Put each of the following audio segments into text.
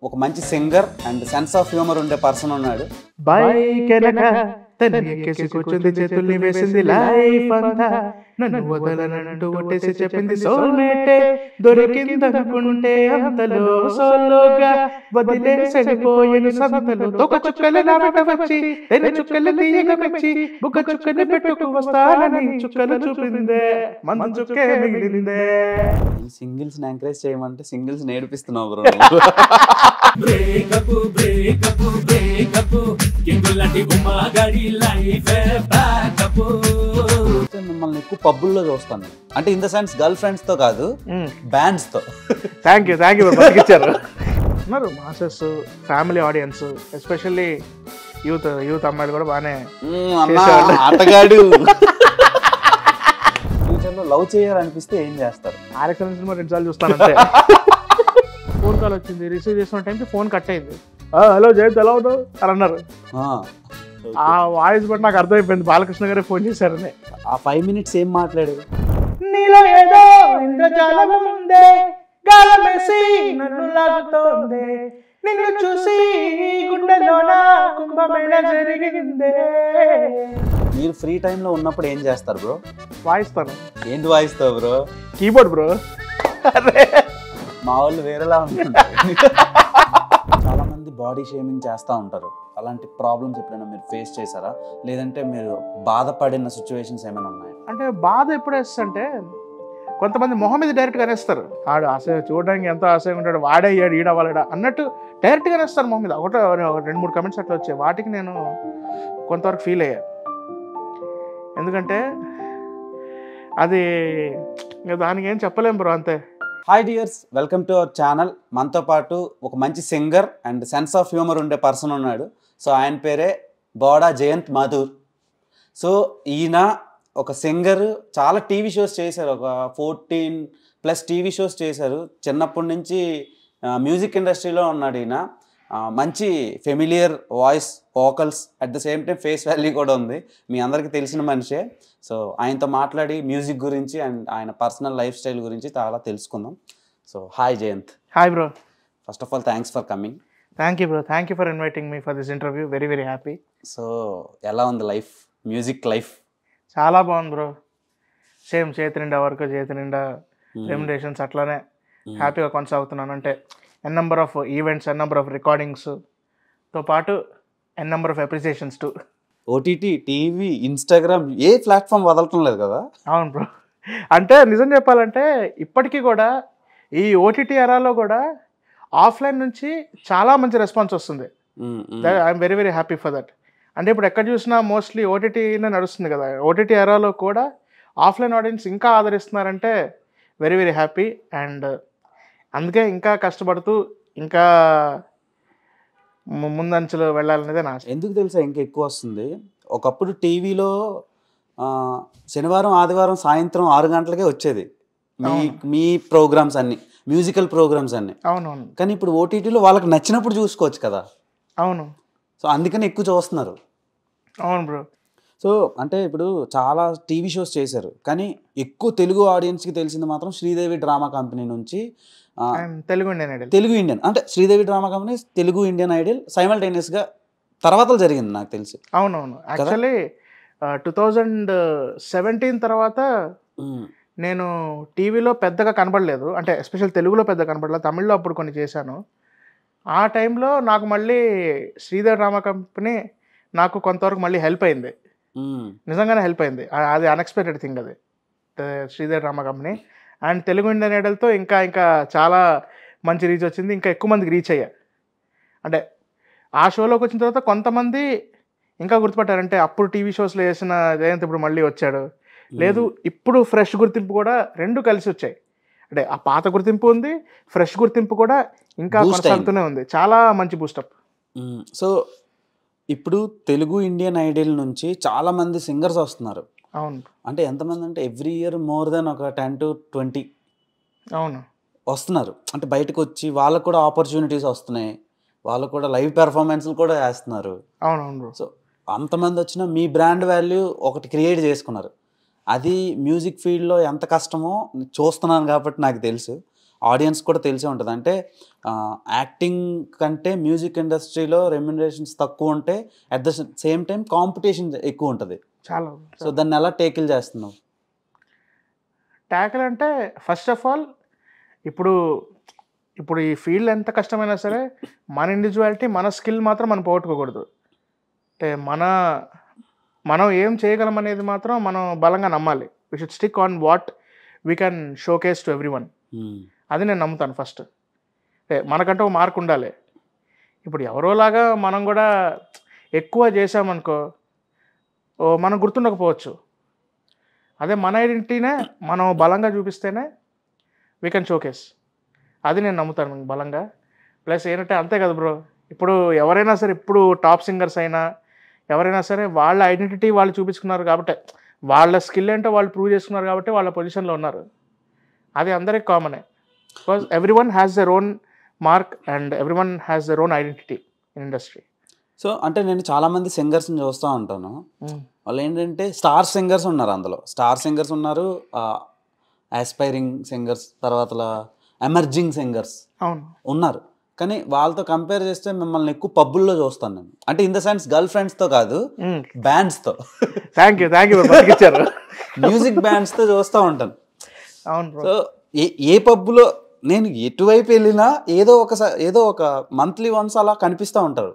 ఒక మంచి singer and sense of humour ఉండే పర్సన్ ఉన్నాడు. తను ఎక్కేసి కూర్చుంది, చేతుల్ని వేసింది, లైఫ్ అంతా నన్ను వదలనంటూ ఒట్టేసి చెప్పింది, సోల్మేటే దొరికిందనుకుంటే అంతలో సోలోగా వదిలేసడిపోయిన సంతలో తొక చుక్కలు నా వెంట వచ్చి తెర చుక్కలు తీయగా మెచ్చి బుగ్గ చుక్కని పెట్టుకు వస్తానని చుక్కలు చూపిందే, మందు చుక్కే మిగిలిందే. ఈ సింగిల్స్ ని ఎంకరేజ్ చేయమంటే సింగిల్స్ నేర్పిస్తున్నావు బ్రో. మిమ్మల్ని ఎక్కువ పబ్బుల్లో చూస్తాను, అంటే in the sense girl friends తో కాదు, బ్యాండ్స్ తో. థ్యాంక్ యూ బతికిచ్చారు. ఉన్నారు masses, family audience, especially youth అమ్మాయిలు కూడా బాగానే ఆటగాడు. ఫ్యూచర్ లో లవ్ చేయాలనిపిస్తే ఏం చేస్తారు? ఆర్ఎక్స్ సినిమా 2 సార్లు చూస్తాను అంతే. ఫోన్ కాల్ వచ్చింది, రిసీవ్ చేసిన టైంకి ఫోన్ కట్ అయింది. హలో జయంత్ ఎలా ఉన్నావు అని అన్నారు. ఆ వాయిస్ బట్టి నాకు అర్థమైపోయింది బాలకృష్ణ గారే ఫోన్ చేశారని. ఆ 5 minutes ఏం మాట్లాడారు? నీలో ఏదో ఇంద్రజాలం ఉందే, గాలమేసి నన్ను లాగుతోందే, నిన్ను చూసి గుండెలోన కుంభమేళ జరిగిందే. మీరు ఫ్రీ టైంలో ఉన్నప్పుడు ఏం చేస్తారు బ్రో? వాయిస్తాను. ఏంటి వాయిస్తావు బ్రో? Keyboard bro. మా వాళ్ళు వేరేలా ఉంటుంది. చాలా మంది బాడీ షేమింగ్ చేస్తూ ఉంటారు. అలాంటి ప్రాబ్లమ్స్ ఎప్పుడైనా మీరు ఫేస్ చేశారా? లేదంటే మీరు బాధపడిన సిచ్యువేషన్స్ ఏమైనా ఉన్నాయా? అంటే బాధ ఎప్పుడు వేస్తుంటే, కొంతమంది మొహం మీద డైరెక్ట్గా అనేస్తారు. ఆడు అసహ్యం, చూడడానికి ఎంతో అసహ్యంగా ఉంటాడు, వాడయ్యాడు ఈడవాళ్ళడా అన్నట్టు డైరెక్ట్గా అనేస్తారు మొహం మీద. 2-3 కమెంట్స్ అట్లా వచ్చాయి. వాటికి నేను కొంతవరకు ఫీల్ అయ్యా. ఎందుకంటే అది ఇంకా దానికి ఏం చెప్పలేం బ్రో, అంతే. Hi dears, welcome to our channel. మనతో పాటు ఒక మంచి singer and sense of humour ఉండే పర్సన్ ఉన్నాడు. సో ఆయన పేరే బోడా జయంత్ మాథూర్. సో ఈయన ఒక సింగర్, చాలా టీవీ షోస్ చేశారు, ఒక 14+ టీవీ షోస్ చేశారు. చిన్నప్పటి నుంచి మ్యూజిక్ ఇండస్ట్రీలో ఉన్నాడు ఈయన. మంచి familiar voice, vocals, at the same time face value కూడా ఉంది. మీ అందరికీ తెలిసిన మనిషే. సో ఆయనతో మాట్లాడి మ్యూజిక్ గురించి అండ్ ఆయన పర్సనల్ లైఫ్ స్టైల్ గురించి చాలా తెలుసుకుందాం. So hi Jayant. Hi bro. First of all thanks for coming. Thank you bro, thank you for inviting me for this interview. Very very happy. So ఎలా ఉంది life, music life? చాలా బాగుంది bro. Same చేతి నిండా work, చేతి నిండా remunerations, అట్లానే హ్యాపీగా కొనసాగుతున్నాను. అంటే N number of events, N number of రికార్డింగ్స్తో పాటు N number of appreciations too. OTT, TV, Instagram, ఏ ప్లాట్ఫామ్ వదలటం లేదు కదా? అవును బ్రో. అంటే నిజం చెప్పాలంటే ఇప్పటికీ కూడా ఈ ఓటీటీ ఎరాలో కూడా ఆఫ్లైన్ నుంచి చాలా మంచి రెస్పాన్స్ వస్తుంది. I'm very very happy for that. అంటే ఇప్పుడు ఎక్కడ చూసినా మోస్ట్లీ ఓటీటీనే నడుస్తుంది కదా. ఓటీటీ ఎరాలో కూడా ఆఫ్లైన్ ఆడియన్స్ ఇంకా ఆదరిస్తున్నారంటే వెరీ వెరీ హ్యాపీ. అండ్ అందుకే ఇంకా కష్టపడుతూ ఇంకా ముందంచులో వెళ్ళాలనేదే నా ఆశ. ఎందుకు తెలుసా ఇంకా ఎక్కువ వస్తుంది? ఒకప్పుడు టీవీలో శనివారం ఆదివారం సాయంత్రం 6 గంటలకే వచ్చేది మీ ప్రోగ్రామ్స్ అన్ని, మ్యూజికల్ ప్రోగ్రామ్స్ అన్ని. అవునవును. కానీ ఇప్పుడు ఓటీటీలో వాళ్ళకి నచ్చినప్పుడు చూసుకోవచ్చు కదా. అవును. సో అందుకని ఎక్కువ చూస్తున్నారు. అవును బ్రో. సో అంటే ఇప్పుడు చాలా టీవీ షోస్ చేశారు, కానీ ఎక్కువ తెలుగు ఆడియన్స్కి తెలిసింది మాత్రం శ్రీదేవి డ్రామా కంపెనీ నుంచి Telugu Indian idol. Telugu Indian అంటే Sridevi drama company, Telugu Indian idol సైమల్టేనియస్గా తర్వాత జరిగింది నాకు తెలిసి. అవునవును. యాక్చువల్లీ 2017 తర్వాత నేను టీవీలో పెద్దగా కనబడలేదు. అంటే ఎస్పెషల్ తెలుగులో పెద్దగా కనబడలేదు, తమిళ్లో అప్పుడు కొన్ని చేశాను. ఆ టైంలో నాకు మళ్ళీ శ్రీదేవి డ్రామా కంపెనీ నాకు కొంతవరకు మళ్ళీ హెల్ప్ అయింది. నిజంగానే హెల్ప్ అయింది. అది అన్ఎక్స్పెక్టెడ్ థింగ్ అది, Sridevi drama company. And Telugu Indian ఐడల్తో ఇంకా ఇంకా చాలా మంచి రీచ్ వచ్చింది, ఇంకా ఎక్కువ మందికి రీచ్ అయ్యా. అంటే ఆ షోలోకి వచ్చిన తర్వాత కొంతమంది ఇంకా గుర్తుపట్టారంటే అప్పుడు టీవీ షోస్లో వేసిన జయంత్ ఇప్పుడు మళ్ళీ వచ్చాడు. లేదు, ఇప్పుడు ఫ్రెష్ గుర్తింపు కూడా 2 కలిసి వచ్చాయి. అంటే ఆ పాత గుర్తింపు ఉంది, ఫ్రెష్ గుర్తింపు కూడా ఇంకా కొనసాగుతూనే ఉంది. చాలా మంచి బూస్టప్. సో ఇప్పుడు తెలుగు ఇండియన్ ఐడల్ నుంచి చాలా మంది సింగర్స్ వస్తున్నారు. అవును. అంటే ఎంతమంది అంటే ఎవ్రీ ఇయర్ మోర్ దెన్ ఒక 10 to 20 అవును వస్తున్నారు. అంటే బయటకు వచ్చి వాళ్ళకు కూడా ఆపర్చునిటీస్ వస్తున్నాయి, వాళ్ళు కూడా లైవ్ పెర్ఫార్మెన్స్లు కూడా చేస్తున్నారు. అవునవును. సో అంతమంది వచ్చినా మీ బ్రాండ్ వాల్యూ ఒకటి క్రియేట్ చేసుకున్నారు. అది మ్యూజిక్ ఫీల్డ్లో ఎంత కష్టమో చూస్తున్నాను కాబట్టి నాకు తెలుసు. ఆడియన్స్ కూడా తెలిసే ఉంటుంది. అంటే యాక్టింగ్ కంటే మ్యూజిక్ ఇండస్ట్రీలో రెమ్యునరేషన్స్ తక్కువ ఉంటే at the same time competition ఎక్కువ ఉంటుంది. చాలా సో దాన్ని ఎలా టేకిల్ చేస్తున్నావు? ట్యాకిల్ అంటే ఫస్ట్ ఆఫ్ ఆల్ ఇప్పుడు ఇప్పుడు ఈ ఫీల్డ్ ఎంత కష్టమైనా సరే మన ఇండివిజువాలిటీ, మన స్కిల్ మాత్రం మనం పోగొట్టుకోకూడదు. అంటే మనం ఏం చేయగలం అనేది మాత్రం మనం బలంగా నమ్మాలి. We should stick on what we can showcase to every one. అది నేను నమ్ముతాను ఫస్ట్. మనకంటే ఒక మార్క్ ఉండాలి. ఇప్పుడు ఎవరోలాగా మనం కూడా ఎక్కువ చేసామనుకో మనం గుర్తుండకపోవచ్చు. అదే మన ఐడెంటిటీనే మనం బలంగా చూపిస్తేనే వీ కెన్ షోకేస్. అది నేను నమ్ముతాను బలంగా. ప్లస్ ఏంటంటే అంతే కదా బ్రో, ఇప్పుడు ఎవరైనా సరే, ఇప్పుడు టాప్ సింగర్స్ అయినా ఎవరైనా సరే వాళ్ళ ఐడెంటిటీ వాళ్ళు చూపించుకున్నారు కాబట్టి, వాళ్ళ స్కిల్ ఏంటో వాళ్ళు ప్రూవ్ చేసుకున్నారు కాబట్టి వాళ్ళ పొజిషన్లో ఉన్నారు. అది అందరికి కామనే. Because every one has their own mark and every one has their own identity in industry. So అంటే నేను చాలామంది సింగర్స్ని చూస్తూ ఉంటాను. వాళ్ళు ఏంటంటే స్టార్ సింగర్స్ ఉన్నారు, అందులో స్టార్ సింగర్స్ ఉన్నారు, ఆస్పైరింగ్ సింగర్స్, తర్వాత ఎమర్జింగ్ సింగర్స్ అవును ఉన్నారు. కానీ వాళ్ళతో కంపేర్ చేస్తే మిమ్మల్ని ఎక్కువ పబ్బుల్లో చూస్తాను నేను. అంటే ఇన్ ద సెన్స్ గర్ల్ ఫ్రెండ్స్తో కాదు, బ్యాండ్స్తో. థ్యాంక్ యూ బతికిచ్చారు. మ్యూజిక్ బ్యాండ్స్తో చూస్తూ ఉంటాను. అవును. సో ఏ పబ్బులో నేను ఎటువైపు వెళ్ళినా ఏదో ఒక మంత్లీ వన్స్ అలా కనిపిస్తూ ఉంటారు,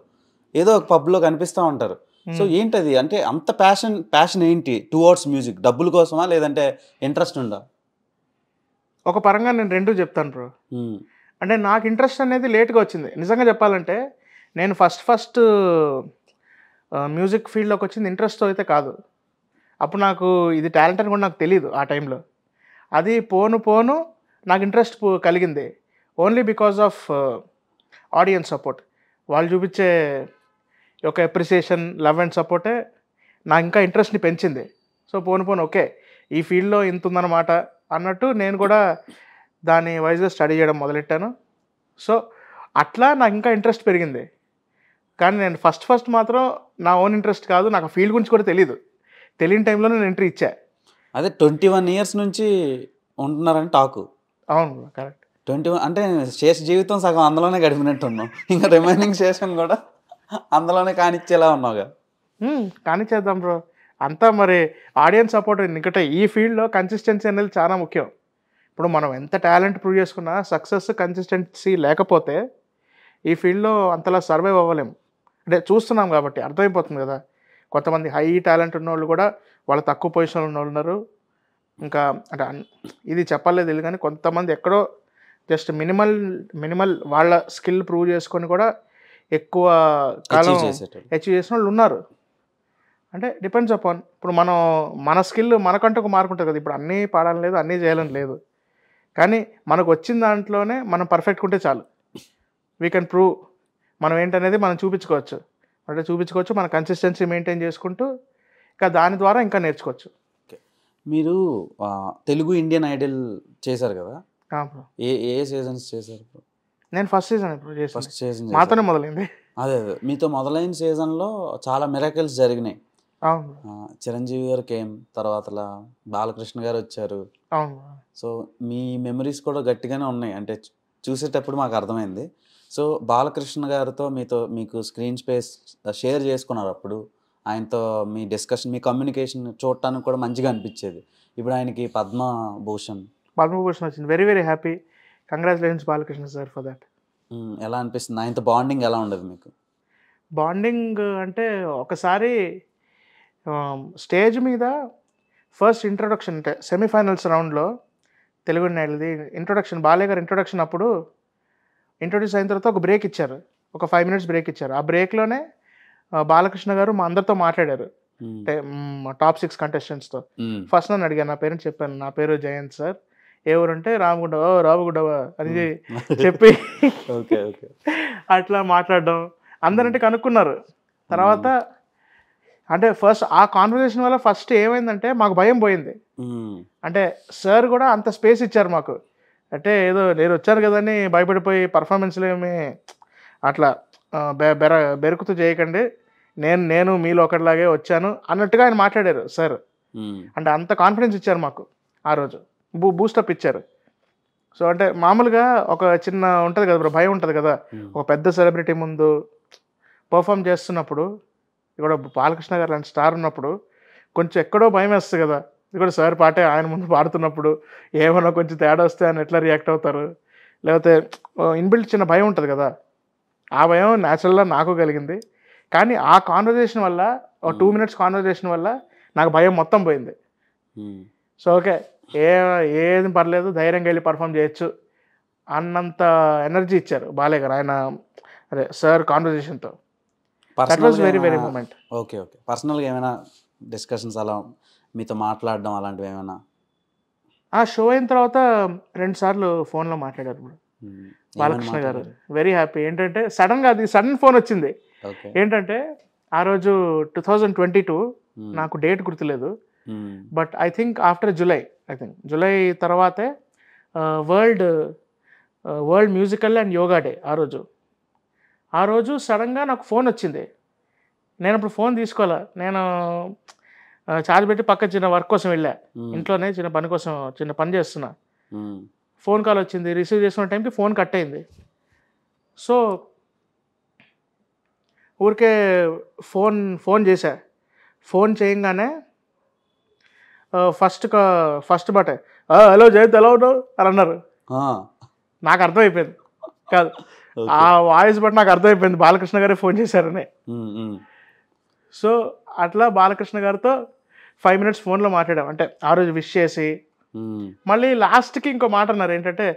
ఏదో ఒక పబ్లో కనిపిస్తూ ఉంటారు. సో ఏంటది అంటే అంత ప్యాషన్ ఏంటి టువర్డ్స్ మ్యూజిక్? డబ్బుల కోసమా లేదంటే ఇంట్రెస్ట్ ఉందా? ఒక పరంగా నేను రెండూ చెప్తాను బ్రో. అంటే నాకు ఇంట్రెస్ట్ అనేది లేట్గా వచ్చింది నిజంగా చెప్పాలంటే. నేను ఫస్ట్ మ్యూజిక్ ఫీల్డ్లోకి వచ్చింది ఇంట్రెస్ట్తో అయితే కాదు. అప్పుడు నాకు ఇది టాలెంట్ అని కూడా నాకు తెలియదు ఆ టైంలో. అది పోను నాకు ఇంట్రెస్ట్ కలిగింది only because of audience support. వాళ్ళు చూపించే ఒక అప్రిసియేషన్, లవ్ అండ్ సపోర్టే నాకు ఇంకా ఇంట్రెస్ట్ని పెంచింది. సో పోను ఓకే ఈ ఫీల్డ్లో ఇంత ఉందన్నమాట అన్నట్టు నేను కూడా దాన్ని వైజ్గా స్టడీ చేయడం మొదలెట్టాను. సో అట్లా నాకు ఇంకా ఇంట్రెస్ట్ పెరిగింది. కానీ నేను ఫస్ట్ మాత్రం నా ఓన్ ఇంట్రెస్ట్ కాదు, నాకు ఆ ఫీల్డ్ గురించి కూడా తెలియని టైంలో నేను ఎంట్రీ ఇచ్చా. అదే 21 years నుంచి ఉంటున్నారని టాకు. అవును కరెక్ట్. 21 అంటే శేష జీవితం సగం అందులోనే గడిపినట్టు ఉన్నావు, ఇంకా రిమైనింగ్ శేషం కూడా అందులోనే కానిచ్చేలా ఉన్నావుగా. కానీ చేద్దాం బ్రో, అంతా మరి ఆడియన్స్ సపోర్ట్. ఎందుకంటే ఈ ఫీల్డ్లో కన్సిస్టెన్సీ అనేది చాలా ముఖ్యం. ఇప్పుడు మనం ఎంత టాలెంట్ ప్రూవ్ చేసుకున్నా సక్సెస్ కన్సిస్టెన్సీ లేకపోతే ఈ ఫీల్డ్లో అంతలా సర్వైవ్ అవ్వలేము. అంటే చూస్తున్నాం కాబట్టి అర్థమైపోతుంది కదా. కొంతమంది హై టాలెంట్ ఉన్నవాళ్ళు కూడా వాళ్ళ తక్కువ పొజిషన్లో ఉన్నవాళ్ళు ఉన్నారు. ఇంకా అంటే ఇది చెప్పలేదు తెలియదు కానీ కొంతమంది ఎక్కడో జస్ట్ మినిమల్ వాళ్ళ స్కిల్ ప్రూవ్ చేసుకొని కూడా ఎక్కువ కాలం అచీవ్ చేసిన వాళ్ళు ఉన్నారు. అంటే డిపెండ్స్ అపాన్ ఇప్పుడు మన స్కిల్ మనకంటూ ఒక మార్క్ ఉంటుంది కదా. ఇప్పుడు అన్నీ పాడాలని లేదు, అన్నీ చేయాలని లేదు. కానీ మనకు వచ్చిన దాంట్లోనే మనం పర్ఫెక్ట్గా ఉంటే చాలు. వీ కెన్ ప్రూవ్ మనం ఏంటనేది మనం చూపించుకోవచ్చు. మన కన్సిస్టెన్సీ మెయింటైన్ చేసుకుంటూ ఇంకా దాని ద్వారా ఇంకా నేర్చుకోవచ్చు. మీరు తెలుగు ఇండియన్ ఐడల్ చేశారు కదా, ఏ సీజన్స్ చేశారు? నేను ఫస్ట్ సీజన్ ఇప్పుడు ఫస్ట్ సీజన్ మాతోనే మొదలైంది. అదే మీతో మొదలైన సీజన్లో చాలా మిరాకిల్స్ జరిగినాయి. చిరంజీవి గారు కేమ్, తర్వాత బాలకృష్ణ గారు వచ్చారు. సో మీ మెమరీస్ కూడా గట్టిగానే ఉన్నాయి, అంటే చూసేటప్పుడు మాకు అర్థమైంది. సో బాలకృష్ణ గారితో మీకు స్క్రీన్ స్పేస్ షేర్ చేసుకున్నారు. అప్పుడు ఆయనతో మీ డిస్కషన్, మీ కమ్యూనికేషన్ చూడటానికి కూడా మంచిగా అనిపించేది. ఇప్పుడు ఆయనకి పద్మభూషణ్ వచ్చింది. Very very happy. Congratulations Balakrishna sir for that. ఎలా అనిపిస్తుంది? ఆయనతో బాండింగ్ ఎలా ఉండదు మీకు? బాండింగ్ అంటే ఒకసారి స్టేజ్ మీద ఫస్ట్ ఇంట్రొడక్షన్ అంటే సెమీఫైనల్స్ రౌండ్లో తెలుగు నేలది ఇంట్రొడక్షన్, బాలయ్య గారు ఇంట్రొడక్షన్ అప్పుడు ఇంట్రొడ్యూస్ అయిన తర్వాత ఒక బ్రేక్ ఇచ్చారు, ఒక 5 minutes బ్రేక్ ఇచ్చారు. ఆ బ్రేక్లోనే బాలకృష్ణ గారు మా అందరితో మాట్లాడారు, అంటే టాప్ 6 contestants-తో. ఫస్ట్ నన్ను అడిగాను, నా పేరుని చెప్పాను, నా పేరు జయంత్ సార్, ఏ ఊరు అంటే రామగుండవా అని చెప్పి అట్లా మాట్లాడడం, అందరంటే కనుక్కున్నారు. తర్వాత అంటే ఫస్ట్ ఆ కాన్వర్జేషన్ వల్ల ఫస్ట్ ఏమైందంటే మాకు భయం పోయింది. అంటే సార్ కూడా అంత స్పేస్ ఇచ్చారు మాకు. అంటే ఏదో నేను వచ్చాను కదని భయపడిపోయి పర్ఫార్మెన్స్లో ఏమి అట్లా బెరుకుతూ చేయకండి, నేను మీలో ఒకటిలాగే వచ్చాను అన్నట్టుగా ఆయన మాట్లాడారు సార్. అంటే అంత కాన్ఫిడెన్స్ ఇచ్చారు మాకు ఆ రోజు, బూస్టప్ ఇచ్చారు. సో అంటే మామూలుగా ఒక చిన్న ఉంటుంది కదా బ్రో, భయం ఉంటుంది కదా, ఒక పెద్ద సెలబ్రిటీ ముందు పర్ఫామ్ చేస్తున్నప్పుడు, ఇక్కడ బాలకృష్ణ గారు లాంటి స్టార్ ఉన్నప్పుడు కొంచెం ఎక్కడో భయం వేస్తుంది కదా. ఇది కూడా సార్ పాటే ఆయన ముందు పాడుతున్నప్పుడు ఏమన్నా కొంచెం తేడా వస్తే ఆయన ఎట్లా రియాక్ట్ అవుతారు, లేకపోతే ఇన్బిల్ట్ చిన్న భయం ఉంటుంది కదా. ఆ భయం న్యాచురల్గా నాకు కలిగింది. కానీ ఆ కాన్వర్జేషన్ వల్ల, ఒక 2 minutes కాన్వర్జేషన్ వల్ల నాకు భయం మొత్తం పోయింది. సో ఓకే, ఏది పర్లేదు, ధైర్యంగా వెళ్ళి పర్ఫామ్ చేయొచ్చు అన్నంత ఎనర్జీ ఇచ్చారు బాలయ్య గారు ఆయన అదే సార్ కాన్వర్జేషన్తో. That was very very moment. Okay okay, పర్సనల్గా ఏమైనా డిస్కషన్స్ అలా మీతో మాట్లాడడం అలాంటివి ఏమైనా? ఆ షో అయిన తర్వాత 2 సార్లు ఫోన్లో మాట్లాడారు ఇప్పుడు బాలకృష్ణ గారు. Very happy. ఏంటంటే సడన్గా అది సడన్ ఫోన్ వచ్చింది. ఏంటంటే ఆ రోజు 2022, నాకు డేట్ గుర్తులేదు, but I think after July, July తర్వాతే world musical and yoga day. ఆ రోజు సడన్గా నాకు ఫోన్ వచ్చింది. నేను అప్పుడు ఫోన్ తీసుకోవాలా, నేను ఛార్జ్ పెట్టి పక్క చిన్న వర్క్ కోసం వెళ్ళా, ఇంట్లోనే చిన్న పని కోసం చిన్న పని చేస్తున్నా. ఫోన్ కాల్ వచ్చింది, రిసీవ్ చేసుకున్న టైంకి ఫోన్ కట్ అయింది. సో ఊరికే ఫోన్ చేశా. ఫోన్ చేయగానే ఫస్ట్ బట్ హలో జయంత్ ఎలా ఉన్నావు అని అన్నారు. నాకు అర్థమైపోయింది, కాదు ఆ వాయిస్ బట్ నాకు అర్థమైపోయింది బాలకృష్ణ గారే ఫోన్ చేశారని. సో అట్లా బాలకృష్ణ గారితో 5 minutes ఫోన్లో మాట్లాడాం. అంటే ఆ రోజు విష్ చేసి మళ్ళీ లాస్ట్కి ఇంకో మాట అన్నారు. ఏంటంటే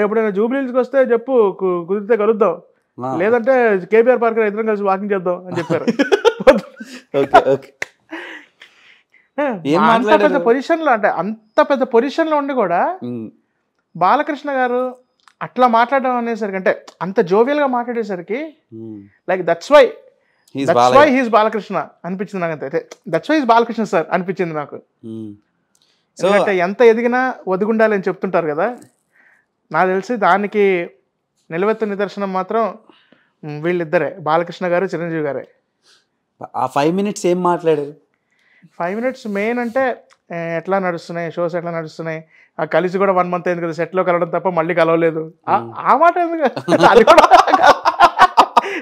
ఎప్పుడైనా జూబ్లీహిల్స్కి వస్తే చెప్పు, కుదిరితే కలుద్దాం, లేదంటే కేబీఆర్ పార్క్ ఇద్దరం కలిసి వాకింగ్ చేద్దాం అని చెప్పారు. అంత పెద్ద పొజిషన్లో, అంటే అంత పెద్ద పొజిషన్లో ఉండి కూడా బాలకృష్ణ గారు అట్లా మాట్లాడడం అనేసరికి, అంటే అంత జోవియల్గా మాట్లాడేసరికి like that's why he's Balakrishna అనిపించింది నాకు. అంతే, that's why he's Balakrishna sir అనిపించింది నాకు. ఎందుకంటే ఎంత ఎదిగినా ఒదిగుండాలని చెప్తుంటారు కదా, నాకు తెలిసి దానికి నిలవెత్తు నిదర్శనం మాత్రం వీళ్ళిద్దరే, బాలకృష్ణ గారు, చిరంజీవి గారే. ఆ 5 minutes ఏం మాట్లాడారు? 5 minutes మెయిన్ అంటే ఎట్లా నడుస్తున్నాయి షోస్, ఎట్లా నడుస్తున్నాయి, కలిసి కూడా 1 month అయింది కదా, సెట్లో కలవడం తప్ప మళ్ళీ కలవలేదు. ఆ మాట ఎందుకు, అది కూడా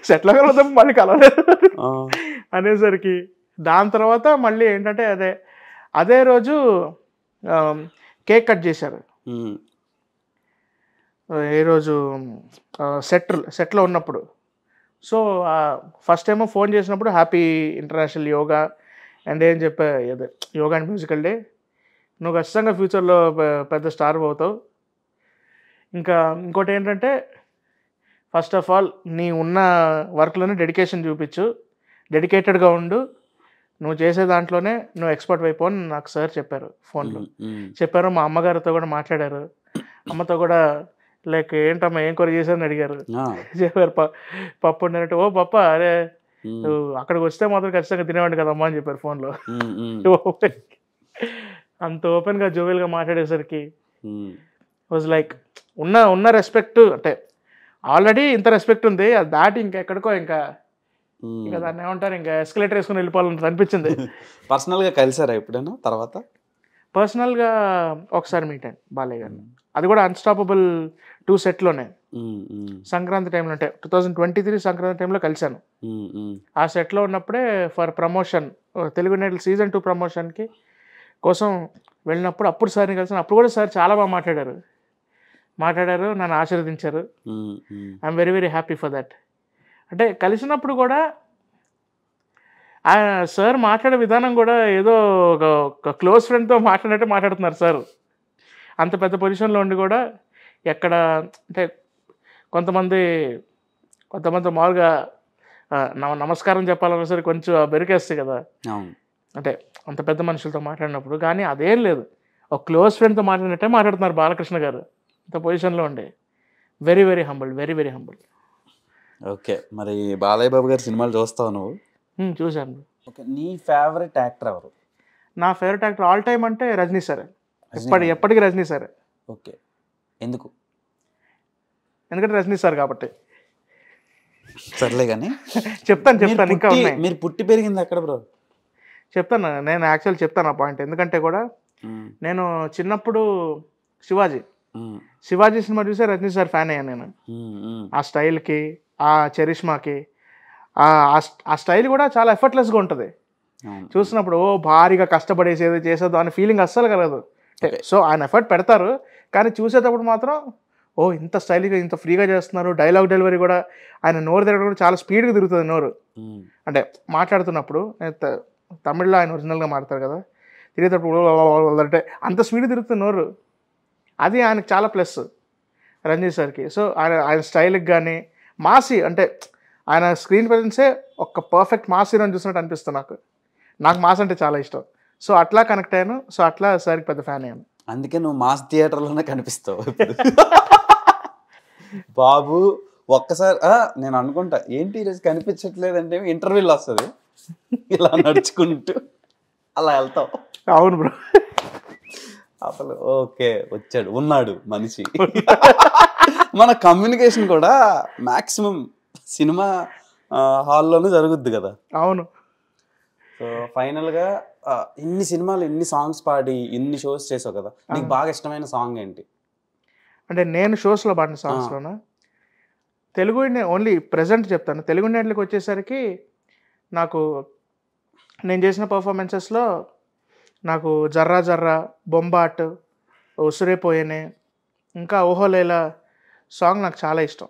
సెట్లో కలవడం మళ్ళీ కలవలేదు అనేసరికి, దాని తర్వాత మళ్ళీ ఏంటంటే అదే రోజు కేక్ కట్ చేశారు. ఏ రోజు సెట్లో ఉన్నప్పుడు. సో ఫస్ట్ ఏమో ఫోన్ చేసినప్పుడు హ్యాపీ ఇంటర్నేషనల్ యోగా అండ్ ఏం చెప్పా, అదే యోగా అండ్ మ్యూజికల్ డే, నువ్వు ఖచ్చితంగా ఫ్యూచర్లో పెద్ద స్టార్ అవుతావు. ఇంకా ఇంకోటి ఏంటంటే, ఫస్ట్ ఆఫ్ ఆల్ నీ ఉన్న వర్క్లోనే డెడికేషన్ చూపించు, డెడికేటెడ్గా ఉండు, నువ్వు చేసే దాంట్లోనే నువ్వు ఎక్స్పర్ట్ అయిపో అని నాకు సార్ చెప్పారు, ఫోన్లో చెప్పారు. మా అమ్మగారితో కూడా మాట్లాడారు, అమ్మతో కూడా లైక్ ఏంటమ్మా ఏం కూర చేశారని అడిగారు. చెప్పారు పప్పు వండినట్టు. ఓ పప్ప, అరే నువ్వు అక్కడికి వస్తే మాత్రం ఖచ్చితంగా తినేవాడి కదమ్మా అని చెప్పారు ఫోన్లో. అంత ఓపెన్గా జోవెల్గా మాట్లాడేసరికి వాజ్ లైక్ ఉన్న రెస్పెక్ట్, అంటే ఆల్రెడీ ఇంత రెస్పెక్ట్ ఉంది, అది దాటి ఇంకెక్కడికో ఇంకా దాన్ని ఏమంటారు, ఇంకా ఎస్కలేటర్ వేసుకుని వెళ్ళిపోవాలని అనిపించింది. పర్సనల్గా కలిసారా ఎప్పుడైనా తర్వాత? పర్సనల్గా ఒకసారి మీట్ అయ్యాను బాలయ్య గారిని, అది కూడా అన్స్టాపబుల్ 2 setలోనే, సంక్రాంతి టైంలో, అంటే 2023 సంక్రాంతి టైంలో కలిశాను. ఆ సెట్లో ఉన్నప్పుడే ఫర్ ప్రమోషన్, తెలుగు నైట్ల సీజన్ 2 ప్రమోషన్కి కోసం వెళ్ళినప్పుడు అప్పుడు సార్ని కలిసాను. అప్పుడు కూడా సార్ చాలా బాగా మాట్లాడారు, నన్ను ఆశీర్వదించారు. I'm very very happy for that. అంటే కలిసినప్పుడు కూడా సార్ మాట్లాడే విధానం కూడా ఏదో ఒక క్లోజ్ ఫ్రెండ్తో మాట్లాడినట్టే మాట్లాడుతున్నారు సార్. అంత పెద్ద పొజిషన్లో ఉండి కూడా ఎక్కడ, అంటే కొంతమంది మామూలుగా నమస్కారం చెప్పాలన్నా సరే కొంచెం బెరికేస్తాయి కదా, అంటే అంత పెద్ద మనుషులతో మాట్లాడినప్పుడు. కానీ అదేం లేదు, ఒక క్లోజ్ ఫ్రెండ్తో మాట్లాడినట్టే మాట్లాడుతున్నారు బాలకృష్ణ గారు అంత పొజిషన్లో ఉండి. Very very humble, very very humble. Okay, మరి బాలయ్య బాబు గారి సినిమాలు చూస్తావు నువ్వు? చూశాను. ఓకే, నీ ఫేవరెట్ యాక్టర్ ఎవరు? నా ఫేవరెట్ యాక్టర్ ఆల్ టైమ్ అంటే రజనీ సార్, ఎప్పటికీ రజనీ సార్. ఓకే, ఎందుకు? ఎందుకంటే రజనీ సార్ కాబట్టి. సర్లే కానీ చెప్తాను ఇంకా ఉన్నాయి. మీరు పుట్టి పెరిగింది ఎక్కడ బ్రో? నేను యాక్చువల్ చెప్తాను ఆ పాయింట్. ఎందుకంటే కూడా నేను చిన్నప్పుడు శివాజీ శివాజీ సినిమా చూసే రజనీ సార్ ఫ్యాన్ అయ్యాను నేను. ఆ స్టైల్కి, ఆ చరిష్మాకి, ఆ స్టైల్ కూడా చాలా ఎఫర్ట్లెస్గా ఉంటుంది. చూసినప్పుడు భారీగా కష్టపడేసేది చేసేదో అనే ఫీలింగ్ అస్సలు కలగదు. సో ఆయన ఎఫర్ట్ పెడతారు, కానీ చూసేటప్పుడు మాత్రం ఇంత స్టైల్గా ఇంత ఫ్రీగా చేస్తున్నారు. డైలాగ్ డెలివరీ కూడా ఆయన నోరు తిరగడం కూడా చాలా స్పీడ్గా తిరుగుతుంది నోరు. అంటే మాట్లాడుతున్నప్పుడు తమిళ్లో ఆయన ఒరిజినల్గా మాట్లాడతారు కదా, తిరిగేటప్పుడు అంటే అంత స్పీడ్ తిరుగుతుంది నోరు. అది ఆయనకు చాలా ప్లస్ రంజిత్ సార్కి. సో ఆయన స్టైల్కి కానీ మాసి, అంటే ఆయన స్క్రీన్ ప్రెజెన్సే ఒక పర్ఫెక్ట్ మాస్ హీరోని చూసినట్టు అనిపిస్తుంది నాకు మాస్ అంటే చాలా ఇష్టం. సో అట్లా కనెక్ట్ అయ్యాను. సో అట్లా సార్కి పెద్ద ఫ్యాన్ అయ్యాను. అందుకే నువ్వు మాస్ థియేటర్లోనే కనిపిస్తావు బాబు. ఒక్కసారి నేను అనుకుంటా ఏంటి ఈరోజు కనిపించట్లేదంటే ఇంటర్వ్యూలో వస్తుంది, ఇలా నడుచుకుంటూ అలా వెళ్తావు. అవును బ్రో. అసలు ఓకే వచ్చాడు, ఉన్నాడు మనిషి. మన కమ్యూనికేషన్ కూడా మ్యాక్సిమం సినిమా హాల్లోనే జరుగుద్ది కదా. అవును. సో ఫైనల్గా ఇన్ని సినిమాలు, ఇన్ని సాంగ్స్ పాడి, ఇన్ని షోస్ చేసావు కదా, నీకు బాగా ఇష్టమైన సాంగ్ ఏంటి? అంటే నేను షోస్లో పాడిన సాంగ్స్లోనా, తెలుగు ఓన్లీ ప్రెజెంట్ చెప్తాను. తెలుగు ఇండియన్లకు వచ్చేసరికి నాకు నేను చేసిన పర్ఫార్మెన్సెస్లో నాకు జర్రా జర్రా, బొంబాట్, ఉసురైపోయేనే, ఇంకా ఓహోలేలా సాంగ్ నాకు చాలా ఇష్టం.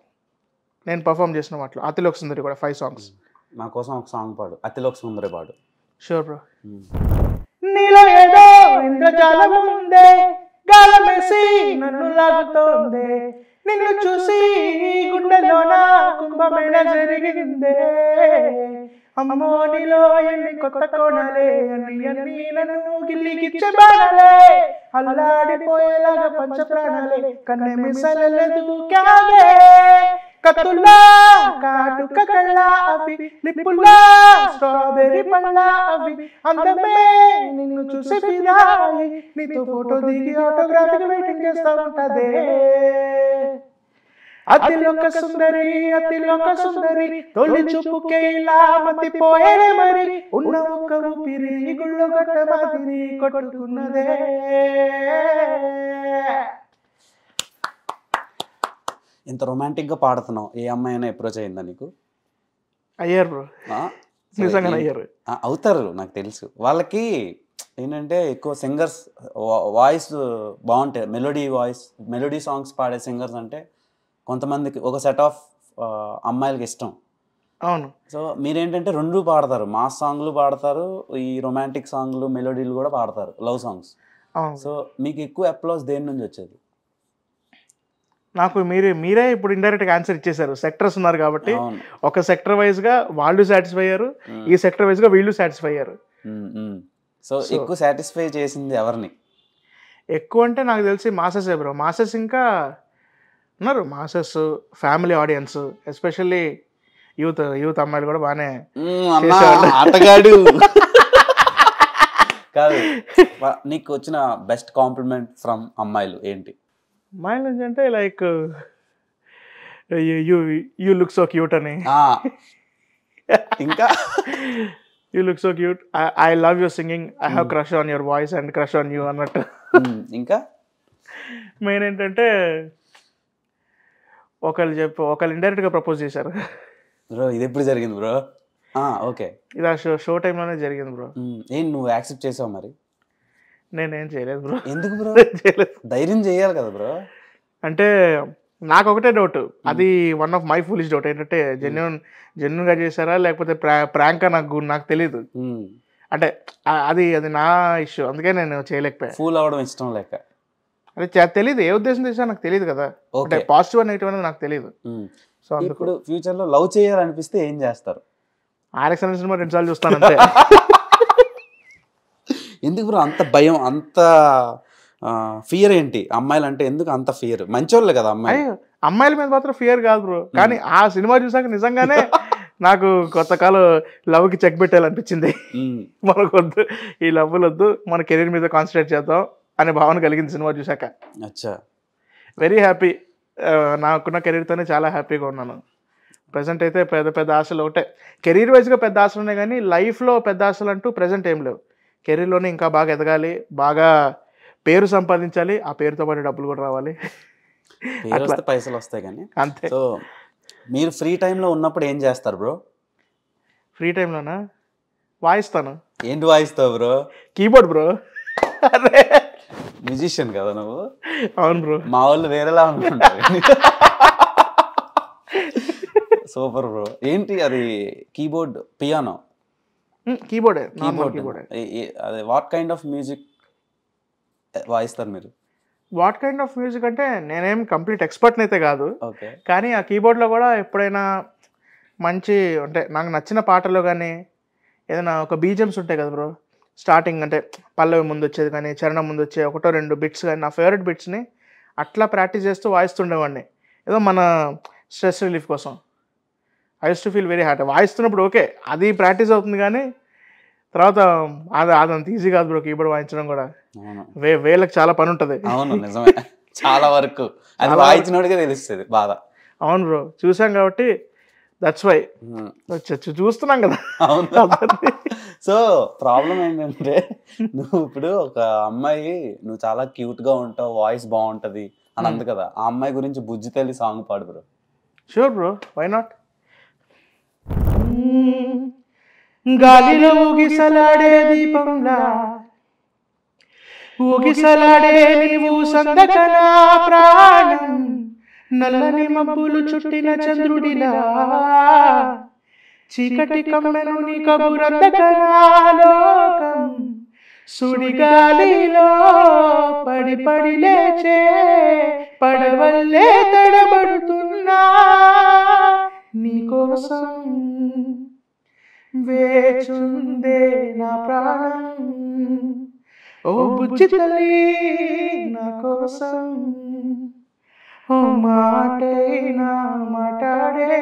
నేను పర్ఫామ్ చేసిన వాటిలో అతిలోక సుందరి కూడా 5 సాంగ్స్. నా కోసం ఒక సాంగ్ పాడు, అతిలోక సుందరి పాడు. Sure bro. నీలో ఏదో ఇంద్రజాలం ఉందే, గాలమేసి నన్ను లాగుతోందే, నిన్ను చూసి గుండెలోన కుంభమేళ జరిగిందే, అమ్మో నీలో ఎన్ని కొత్త కోణాలే, అన్ని నన్ను గిల్లిగిచ్చే బాణాలే, అల్లాడిపోయేలాగా పంచ ప్రాణాలే, కన్నె మిసలలేదు క్యాలే, కత్తుల్లా కాటుక కళ్ళ అవి, లిప్పుల్లా స్ట్రాబెర్రీ పళ్ళ అవి, అందమే నిన్ను చూసి ఫిదాయి, నీతో ఫోటో దిగి ఆటోగ్రాఫీకి వెయిటింగ్ చేస్తా ఉంటదే, అతిలోక సుందరి అతిలోక సుందరి, తొలి చూపుకే ఇలా మతిపోయేనే మరి, ఉన్న ఒక్క ఊపిరి గుళ్ళు గట్ట మాదిరి కొట్టుకున్నదే. ఇంత రొమాంటిక్గా పాడుతున్నావు, ఏ అమ్మాయి అయినా అప్రోచ్ అయిందా నీకు? అయ్యారు బ్రో, నిజంగా అయ్యారు. అవుతారు, నాకు తెలుసు. వాళ్ళకి ఏంటంటే ఎక్కువ సింగర్స్ వాయిస్ బాగుంటాయి, మెలోడీ సాంగ్స్ పాడే సింగర్స్ అంటే కొంతమందికి ఒక సెట్ ఆఫ్ అమ్మాయిలకి ఇష్టం. అవును. సో మీరేంటంటే రెండు పాడతారు, మాస్ సాంగ్లు పాడతారు, ఈ రొమాంటిక్ సాంగ్లు మెలోడీలు కూడా పాడతారు, లవ్ సాంగ్స్. సో మీకు ఎక్కువ అప్లాస్ దేని నుంచి వచ్చేది? నాకు మీరే ఇప్పుడు ఇండైరెక్ట్గా ఆన్సర్ ఇచ్చేసారు. సెక్టర్స్ ఉన్నారు కాబట్టి ఒక సెక్టర్ వైజ్గా వాళ్ళు సాటిస్ఫై అయ్యారు, ఈ సెక్టర్ వైజ్గా వీళ్ళు సాటిస్ఫై అయ్యారు. సో ఎక్కువ సాటిస్ఫై చేసింది ఎవరిని? ఎక్కువ అంటే నాకు తెలిసి మాసెస్ బ్రో. మాసెస్ ఇంకా ఉన్నారు, masses family audience, especially youth అమ్మాయిలు కూడా బాగానే ఆటగాడు. కాదు, నీకు వచ్చిన బెస్ట్ కాంప్లిమెంట్ ఫ్రమ్ అమ్మాయిలు ఏంటి? అమ్మాయిల నుంచి అంటే like you look so cute అని, ఇంకా you look so cute, I love your singing, I have crush on your voice and crush on you అన్నట్టు. ఇంకా మెయిన్ ఏంటంటే ఒకళ్ళు ఇండైరెక్ట్గా ప్రపోజ్ చేశారు బ్రో. ఇది ఎప్పుడు జరిగింది బ్రో? ఓకే, ఇది ఆ షో టైంలోనే జరిగింది బ్రో. ఏం నువ్వు యాక్సెప్ట్ చేసావు మరి? నేనేం చేయలేదు బ్రో. ఎందుకు బ్రో? చేయలేదు, ధైర్యం చేయాలి కదా బ్రో. అంటే నాకు ఒకటే డౌట్, అది one of my foolish doubt ఏంటంటే జెన్యున్గా చేశారా లేకపోతే ప్రాంకా నాకు తెలీదు. అంటే అది నా ఇష్యూ, అందుకే నేను చేయలేకపోయా. ఫూల్ అవ్వడం ఇష్టం లేక? అది తెలియదు, ఏ ఉద్దేశం చేసా నాకు తెలియదు కదా, అంటే పాజిటివ్ అండ్ నెగిటివ్ అనేది నాకు తెలియదు. సో ఇప్పుడు ఫ్యూచర్లో లవ్ చేయాలనిపిస్తే ఏం చేస్తారు? RX అనే సినిమా 2 సార్లు చూస్తాను అంతే. ఎందుకు బ్రో అంత భయం, అంత ఫియర్ ఏంటి? అమ్మాయిలు అంటే ఎందుకు అంత ఫియర్? మంచోళ్ళే కదా అమ్మాయి. అమ్మాయిల మీద మాత్రం ఫియర్ కాదు బ్రో, కానీ ఆ సినిమా చూసాక నిజంగానే నాకు కొత్తకాలం లవ్కి చెక్ పెట్టాలనిపించింది. మనకు వద్దు, ఈ లవ్లు వద్దు, మన కెరీర్ మీద కాన్సన్ట్రేట్ చేద్దాం అనే భావన కలిగింది సినిమా చూసాక. అచ్చా, వెరీ హ్యాపీ. నాకున్న కెరీర్తోనే చాలా హ్యాపీగా ఉన్నాను. ప్రజెంట్ అయితే పెద్ద ఆశలు ఒకటే, కెరీర్ వైజ్గా పెద్ద ఆశలు ఉన్నాయి కానీ లైఫ్లో పెద్ద ఆశలు అంటూ ప్రజెంట్ ఏం లేవు. కెరీర్లోనే ఇంకా బాగా ఎదగాలి, బాగా పేరు సంపాదించాలి, ఆ పేరుతో పాటు డబ్బులు కూడా రావాలి. పేరు వస్తే పైసలు వస్తాయి కానీ. అంతే. సో మీరు ఫ్రీ టైంలో ఉన్నప్పుడు ఏం చేస్తారు బ్రో? ఫ్రీ టైంలోనా వాయిస్తాను. ఏంటి వాయిస్తావు బ్రో? Keyboard bro. అరే మ్యూజిషియన్ కదా నువ్వు? అవును బ్రో. మా వాళ్ళు వేరేలా అనుకుంటారు. Super bro. ఏంటి అది? Keyboard, piano? కీబోర్డే. అదే వాట్ కైండ్ ఆఫ్ మ్యూజిక్ వాయిస్తారు మీరు? వాట్ కైండ్ ఆఫ్ మ్యూజిక్ అంటే నేనేం కంప్లీట్ ఎక్స్పర్ట్ని అయితే కాదు, ఓకే. కానీ ఆ కీబోర్డ్లో కూడా ఎప్పుడైనా మంచి అంటే నాకు నచ్చిన పాటలో కానీ ఏదైనా ఒక బీజిఎమ్స్ ఉంటాయి కదా బ్రో, స్టార్టింగ్ అంటే పల్లవి ముందు వచ్చేది కానీ చరణం ముందు వచ్చే 1-2 బిట్స్ కానీ నా ఫేవరెట్ బిట్స్ని అట్లా ప్రాక్టీస్ చేస్తూ వాయిస్తుండేవాడిని, ఏదో మన స్ట్రెస్ రిలీఫ్ కోసం. I used to feel very happy వాయిస్తున్నప్పుడు. ఓకే అది ప్రాక్టీస్ అవుతుంది కానీ తర్వాత అదంత ఈజీ కాదు బ్రో కీబోర్డ్ వాయించడం కూడా. వేలకు చాలా పని ఉంటుంది. అవును నిజమే, చాలా వరకు అది వాయించినోడికే తెలుస్తుంది బాధ. అవును బ్రో, చూసాం కాబట్టి దట్స్ వై చూస్తున్నాం కదా. అవును. సో ప్రాబ్లం ఏంటంటే నువ్వు ఇప్పుడు ఒక అమ్మాయి నువ్వు చాలా క్యూట్ గా ఉంటావు, వాయిస్ బాగుంటది అని అంది కదా, ఆ అమ్మాయి గురించి బుజ్జి తల్లి సాంగ్ పాడు bro. Sure bro, why not. గాలిలో ఊగిసలాడే దీపంలా ఊగిసలాడే నీవు సందకనా ప్రాణం, నల్లని మబ్బులు చుట్టిన చంద్రుడిలా చీకటి కమ్మెను నీ కబురందకనా లోకం, సుడిగాలిలో పడి పడి లేచే పడవల్లే తడబడుతున్నా నీకోసం వేచుందే నా ప్రాణం, ఓ బుజ్జి తల్లి నా కోసం ఓ మాటైనా మాట్లాడే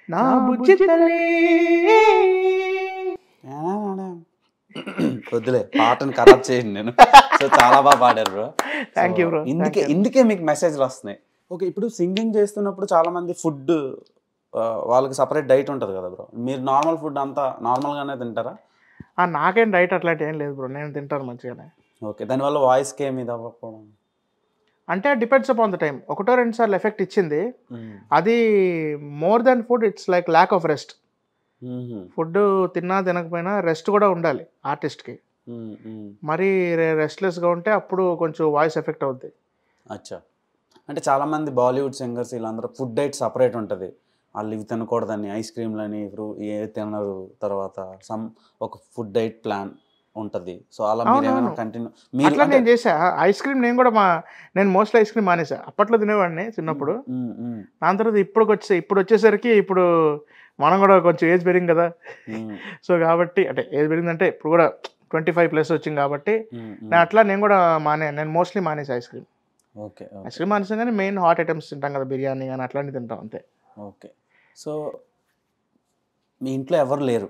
నా బుజ్జి తల్లి. వద్దులే, పాటను ఖరాబ్ చేయండి నేను. సో చాలా బాగా పాడారు బ్రో. Thank you bro. ఇందుకే మీకు మెసేజ్లు వస్తున్నాయి. ఓకే, ఇప్పుడు సింగింగ్ చేస్తున్నప్పుడు చాలా మంది ఫుడ్ వాళ్ళకి సపరేట్ డైట్ ఉంటుంది కదా బ్రో, మీరు నార్మల్ ఫుడ్ అంతా నార్మల్గానే తింటారా? నాకేం డైట్ అట్లాంటి ఏం లేదు బ్రో, నేను తింటాను మంచిగానే. ఓకే, దానివల్ల వాయిస్కి ఏమి ఇది అవ్వకపోవడం అంటే డిపెండ్స్ అపాన్ ద టైం. 1-2 సార్లు ఎఫెక్ట్ ఇచ్చింది, అది more than food it's like lack of rest. Food తిన్నా తినకపోయినా రెస్ట్ కూడా ఉండాలి ఆర్టిస్ట్కి. మరి రెస్ట్లెస్గా ఉంటే అప్పుడు కొంచెం వాయిస్ ఎఫెక్ట్ అవుద్ది. అచ్చా, అంటే చాలామంది బాలీవుడ్ సింగర్స్ వీళ్ళందరూ ఫుడ్ డైట్ సపరేట్ ఉంటుంది, వాళ్ళు ఇవి తినకూడదని, ఐస్ క్రీమ్లని ఏ తినరు, తర్వాత ఒక ఫుడ్ డైట్ ప్లాన్ ఉంటుంది. సో అలా మీరు కంటిన్యూ అట్లా నేను చేసా. ఐస్ క్రీమ్ నేను మోస్ట్లీ ఐస్ క్రీమ్ మానేసా. అప్పట్లో తినేవాడిని చిన్నప్పుడు, దాని తర్వాత ఇప్పుడు వచ్చేసరికి ఇప్పుడు మనం కూడా కొంచెం ఏజ్ పెరిగింది కదా, సో కాబట్టి అంటే ఏజ్ పెరిగిందంటే ఇప్పుడు కూడా 25+ వచ్చింది కాబట్టి నేను కూడా నేను మోస్ట్లీ మానేసా ice cream. Okay, ice cream మానేసాం కానీ మెయిన్ హాట్ ఐటమ్స్ తింటాం కదా, బిర్యానీ కానీ అట్లాంటివి తింటాం అంతే. ఓకే, సో మీ ఇంట్లో ఎవరు లేరు,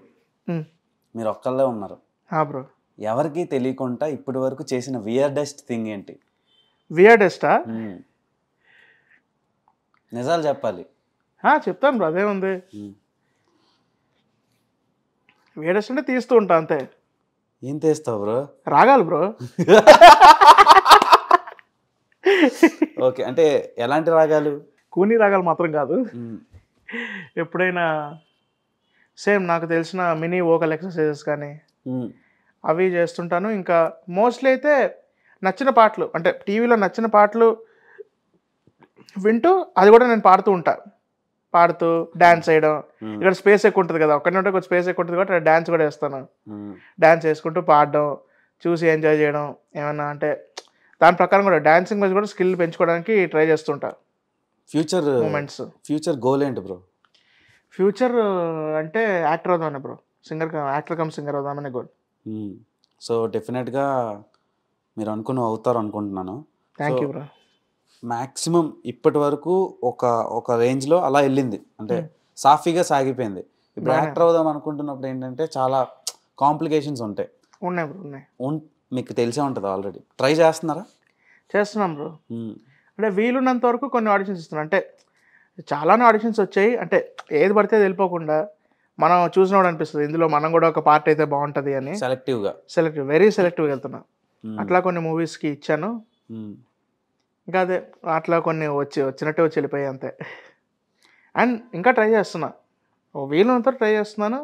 మీరు ఒక్కళ్ళే ఉన్నారు బ్రో. ఎవరికి తెలియకుండా ఇప్పటి వరకు చేసిన వియర్డెస్ట్ థింగ్ ఏంటి? వియర్డెస్టా? నిజాలు చెప్పాలి. చెప్తాను బ్రో, అదేముంది. వియర్డెస్ట్ అంటే తీస్తూ ఉంటా అంతే. ఏం తీస్తావు బ్రో? రాగాలు బ్రో. ఓకే, అంటే ఎలాంటి రాగాలు? కూనీ రాగాలు మాత్రం కాదు, ఎప్పుడైనా సేమ్ నాకు తెలిసిన మినీ వోకల్ ఎక్సర్సైజెస్ కానీ అవి చేస్తుంటాను. ఇంకా మోస్ట్లీ అయితే నచ్చిన పాటలు, అంటే టీవీలో నచ్చిన పాటలు వింటూ అది కూడా నేను పాడుతూ డ్యాన్స్ వేయడం. ఇక్కడ స్పేస్ ఎక్కువ ఉంటుంది కదా, ఒక్కడి కొంచెం స్పేస్ ఎక్కువ ఉంటుంది కాబట్టి డ్యాన్స్ కూడా వేస్తాను. డ్యాన్స్ వేసుకుంటూ పాడడం, చూసి ఎంజాయ్ చేయడం, ఏమన్నా అంటే దాని ప్రకారం కూడా డాన్సింగ్ మీద కూడా స్కిల్ పెంచుకోవడానికి ట్రై చేస్తుంటా. ఫ్యూచర్ గోల్ ఏంటి బ్రో? ఫ్యూచర్ అంటే యాక్టర్ అవుదామనే బ్రో, యాక్టర్ కమ్ సింగర్ అవుదామనే గోల్. సో డెఫినెట్గా మీరు అవుతారు అనుకుంటున్నాను. Thank you bro. మ్యాక్సిమం ఇప్పటి వరకు ఒక రేంజ్లో అలా వెళ్ళింది, అంటే సాఫీగా సాగిపోయింది. ఇప్పుడు యాక్టర్ అవుదాం అనుకుంటున్నప్పుడు ఏంటంటే చాలా కాంప్లికేషన్స్ ఉంటాయి. ఉన్నాయి బ్రో, ఉన్నాయి. మీకు తెలిసే ఉంటుంది ఆల్రెడీ. ట్రై చేస్తున్నారా? చేస్తున్నాం బ్రో. అంటే వీలున్నంత వరకు కొన్ని ఆడిషన్స్ ఇస్తున్నాం. అంటే చాలానే ఆడిషన్స్ వచ్చాయి, అంటే ఏది పడితే వెళ్ళిపోకుండా మనం చూసినప్పుడు అనిపిస్తుంది ఇందులో మనం కూడా ఒక పార్ట్ అయితే బాగుంటుంది అని. వెరీ సెలెక్టివ్గా వెళ్తున్నా. అట్లా కొన్ని మూవీస్కి ఇచ్చాను. ఇంకా అదే అట్లా కొన్ని వచ్చినట్టే వచ్చి వెళ్ళిపోయాయి అంతే. అండ్ ఇంకా ట్రై చేస్తున్నా, వీలున్నంత ట్రై చేస్తున్నాను.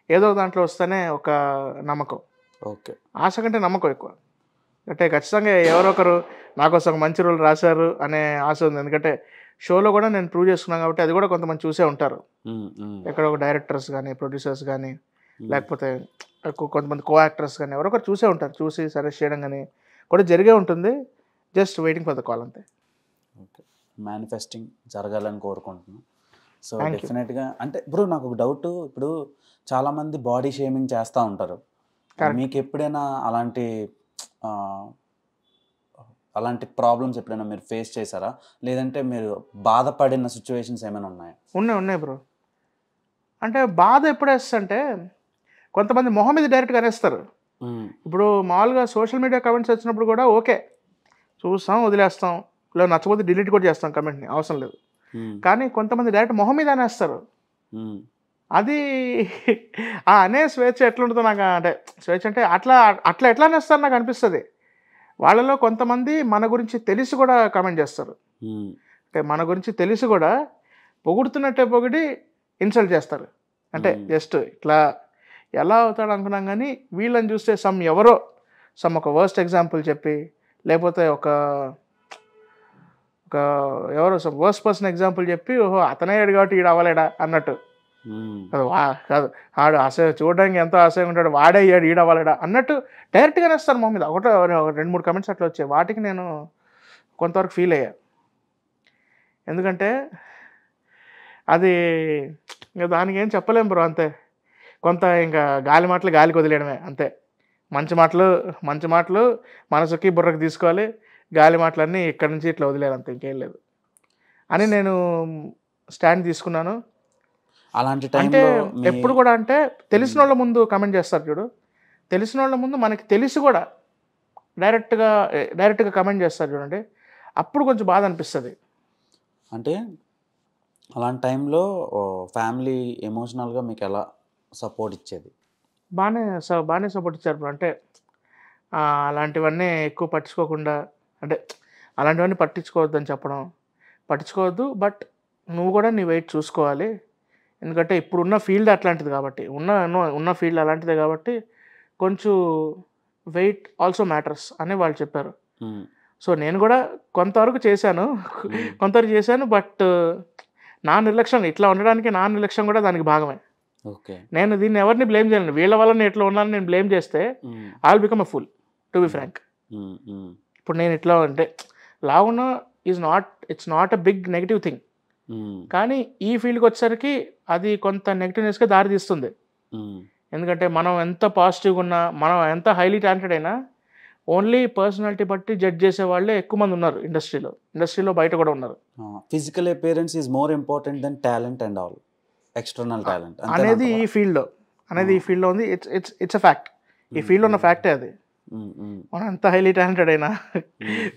ఏదో దాంట్లో వస్తేనే ఒక నమ్మకం, ఓకే. ఆశ కంటే నమ్మకం ఎక్కువ. అంటే ఖచ్చితంగా ఎవరో ఒకరు నాకోసం ఒక మంచి రోల్ రాశారు అనే ఆశ ఉంది. ఎందుకంటే షోలో కూడా నేను ప్రూవ్ చేసుకున్నాను కాబట్టి అది కూడా కొంతమంది చూసే ఉంటారు. ఎక్కడ ఒక డైరెక్టర్స్ కానీ, ప్రొడ్యూసర్స్ కానీ, లేకపోతే కొంతమంది కో యాక్టర్స్ కానీ ఎవరో ఒకరు చూసే ఉంటారు. చూసి సజెస్ట్ చేయడం కానీ కూడా జరిగే ఉంటుంది. Just waiting for the call అంతే. ఓకే, మేనిఫెస్టింగ్ జరగాలని కోరుకుంటున్నాను. So Thank you. డెఫినెట్గా అంటే బ్రో నాకు ఒక డౌట్, ఇప్పుడు చాలామంది బాడీ షేమింగ్ చేస్తూ ఉంటారు. Correct. మీకు ఎప్పుడైనా అలాంటి ప్రాబ్లమ్స్ ఎప్పుడైనా మీరు ఫేస్ చేశారా, లేదంటే మీరు బాధపడిన సిచ్యువేషన్స్ ఏమైనా ఉన్నాయా? ఉన్నాయి బ్రో. అంటే బాధ ఎప్పుడు వేస్తుంటే కొంతమంది మొహం మీద డైరెక్ట్గా అనేస్తారు. ఇప్పుడు మామూలుగా సోషల్ మీడియా కమెంట్స్ వచ్చినప్పుడు కూడా ఓకే చూస్తాం, వదిలేస్తాం, లేదా నచ్చకపోతే డిలీట్ కూడా చేస్తాం కమెంట్ని, అవసరం లేదు. కానీ కొంతమంది డైరెక్ట్ మొహం మీద అనేస్తారు. అది ఆ అనే స్వేచ్ఛ ఎట్లుంటుందో నాకు, అంటే స్వేచ్ఛ అంటే అట్లా అట్లా ఎట్లా అనేస్తారు నాకు అనిపిస్తుంది. వాళ్ళలో కొంతమంది మన గురించి తెలిసి కూడా కామెంట్ చేస్తారు. అంటే మన గురించి తెలిసి కూడా పొగుడుతున్నట్టే పొగిడి ఇన్సల్ట్ చేస్తారు. అంటే జస్ట్ ఇట్లా ఎలా అవుతాడు అనుకున్నాం, కానీ వీళ్ళని చూస్తే ఎవరో ఒక వర్స్ట్ ఎగ్జాంపుల్ చెప్పి, లేకపోతే ఒక ఎవరో వర్స్ట్ పర్సన్ ఎగ్జాంపుల్ చెప్పి, ఓహో అతనే అయ్యాడు కాబట్టి ఈడు అవ్వలేడా అన్నట్టు. కాదు ఆడు అసహ్యం, చూడడానికి ఎంతో అసహ్యంగా ఉంటాడు, వాడే అయ్యాడు ఈడు అవ్వలేడా అన్నట్టు డైరెక్ట్గానే వస్తాను మా మీద. ఒకటో 2-3 కమెంట్స్ అట్లా వచ్చాయి. వాటికి నేను కొంతవరకు ఫీల్ అయ్యా. ఎందుకంటే అది ఇంకా దానికి ఏం చెప్పలేం బ్రో, అంతే. కొంత ఇంకా గాలి మాటలు గాలికి వదిలేయడమే అంతే. మంచి మాటలు మనసుకి బుర్రకు తీసుకోవాలి, గాలి మాటలన్నీ ఇక్కడి నుంచి ఇట్లా వదిలేయాలి అంతే, ఇంకేం లేదు అని నేను స్టాండ్ తీసుకున్నాను. అలాంటి అంటే టైంలో ఎప్పుడు కూడా అంటే తెలిసిన వాళ్ళ ముందు కమెంట్ చేస్తారు చూడు, తెలిసిన వాళ్ళ ముందు మనకి తెలిసి కూడా డైరెక్ట్గా కమెంట్ చేస్తారు చూడండి, అప్పుడు కొంచెం బాధ అనిపిస్తుంది. అంటే అలాంటి టైంలో ఫ్యామిలీ ఎమోషనల్గా మీకు ఎలా సపోర్ట్ ఇచ్చేది? బాగానే సపోర్ట్ ఇచ్చారు బ్రో. అంటే అలాంటివన్నీ ఎక్కువ పట్టించుకోకుండా, అంటే అలాంటివన్నీ పట్టించుకోవద్దని చెప్పడం, పట్టించుకోవద్దు, బట్ నువ్వు కూడా నీ వెయిట్ చూసుకోవాలి. ఎందుకంటే ఇప్పుడున్న ఫీల్డ్ అట్లాంటిది కాబట్టి, ఉన్న ఫీల్డ్ అలాంటిదే కాబట్టి కొంచెం వెయిట్ ఆల్సో మ్యాటర్స్ అని వాళ్ళు చెప్పారు. సో నేను కూడా కొంతవరకు చేశాను, బట్ నా నిర్లక్ష్యం, ఇట్లా ఉండడానికి నా నిర్లక్ష్యం కూడా దానికి భాగమే. ఓకే, నేను దీన్ని ఎవరిని బ్లేమ్ చేయను. వీళ్ళ వల్ల నేను ఇట్లా ఉన్నాను నేను బ్లేమ్ చేస్తే I will become a fool, to be frank. ఇప్పుడు నేను ఇట్లా అంటే లావున it's not a big negative thing, కానీ ఈ ఫీల్డ్కి వచ్చేసరికి అది కొంత నెగిటివ్నెస్గా దారి తీస్తుంది. ఎందుకంటే మనం ఎంత పాజిటివ్గా ఉన్నా, మనం ఎంత హైలీ టాలెంటెడ్ అయినా ఓన్లీ పర్సనాలిటీ బట్టి జడ్జ్ చేసే వాళ్ళే ఎక్కువ మంది ఉన్నారు ఇండస్ట్రీలో బయట కూడా ఉన్నారు. Physical appearance is more important than talent and all external talent అనేది ఈ ఫీల్డ్లో ఉంది. It's a fact. ఈ ఫీల్డ్లో ఉన్న ఫ్యాక్టే అది. మనం ఎంత హైలీ టాలెంటెడ్ అయినా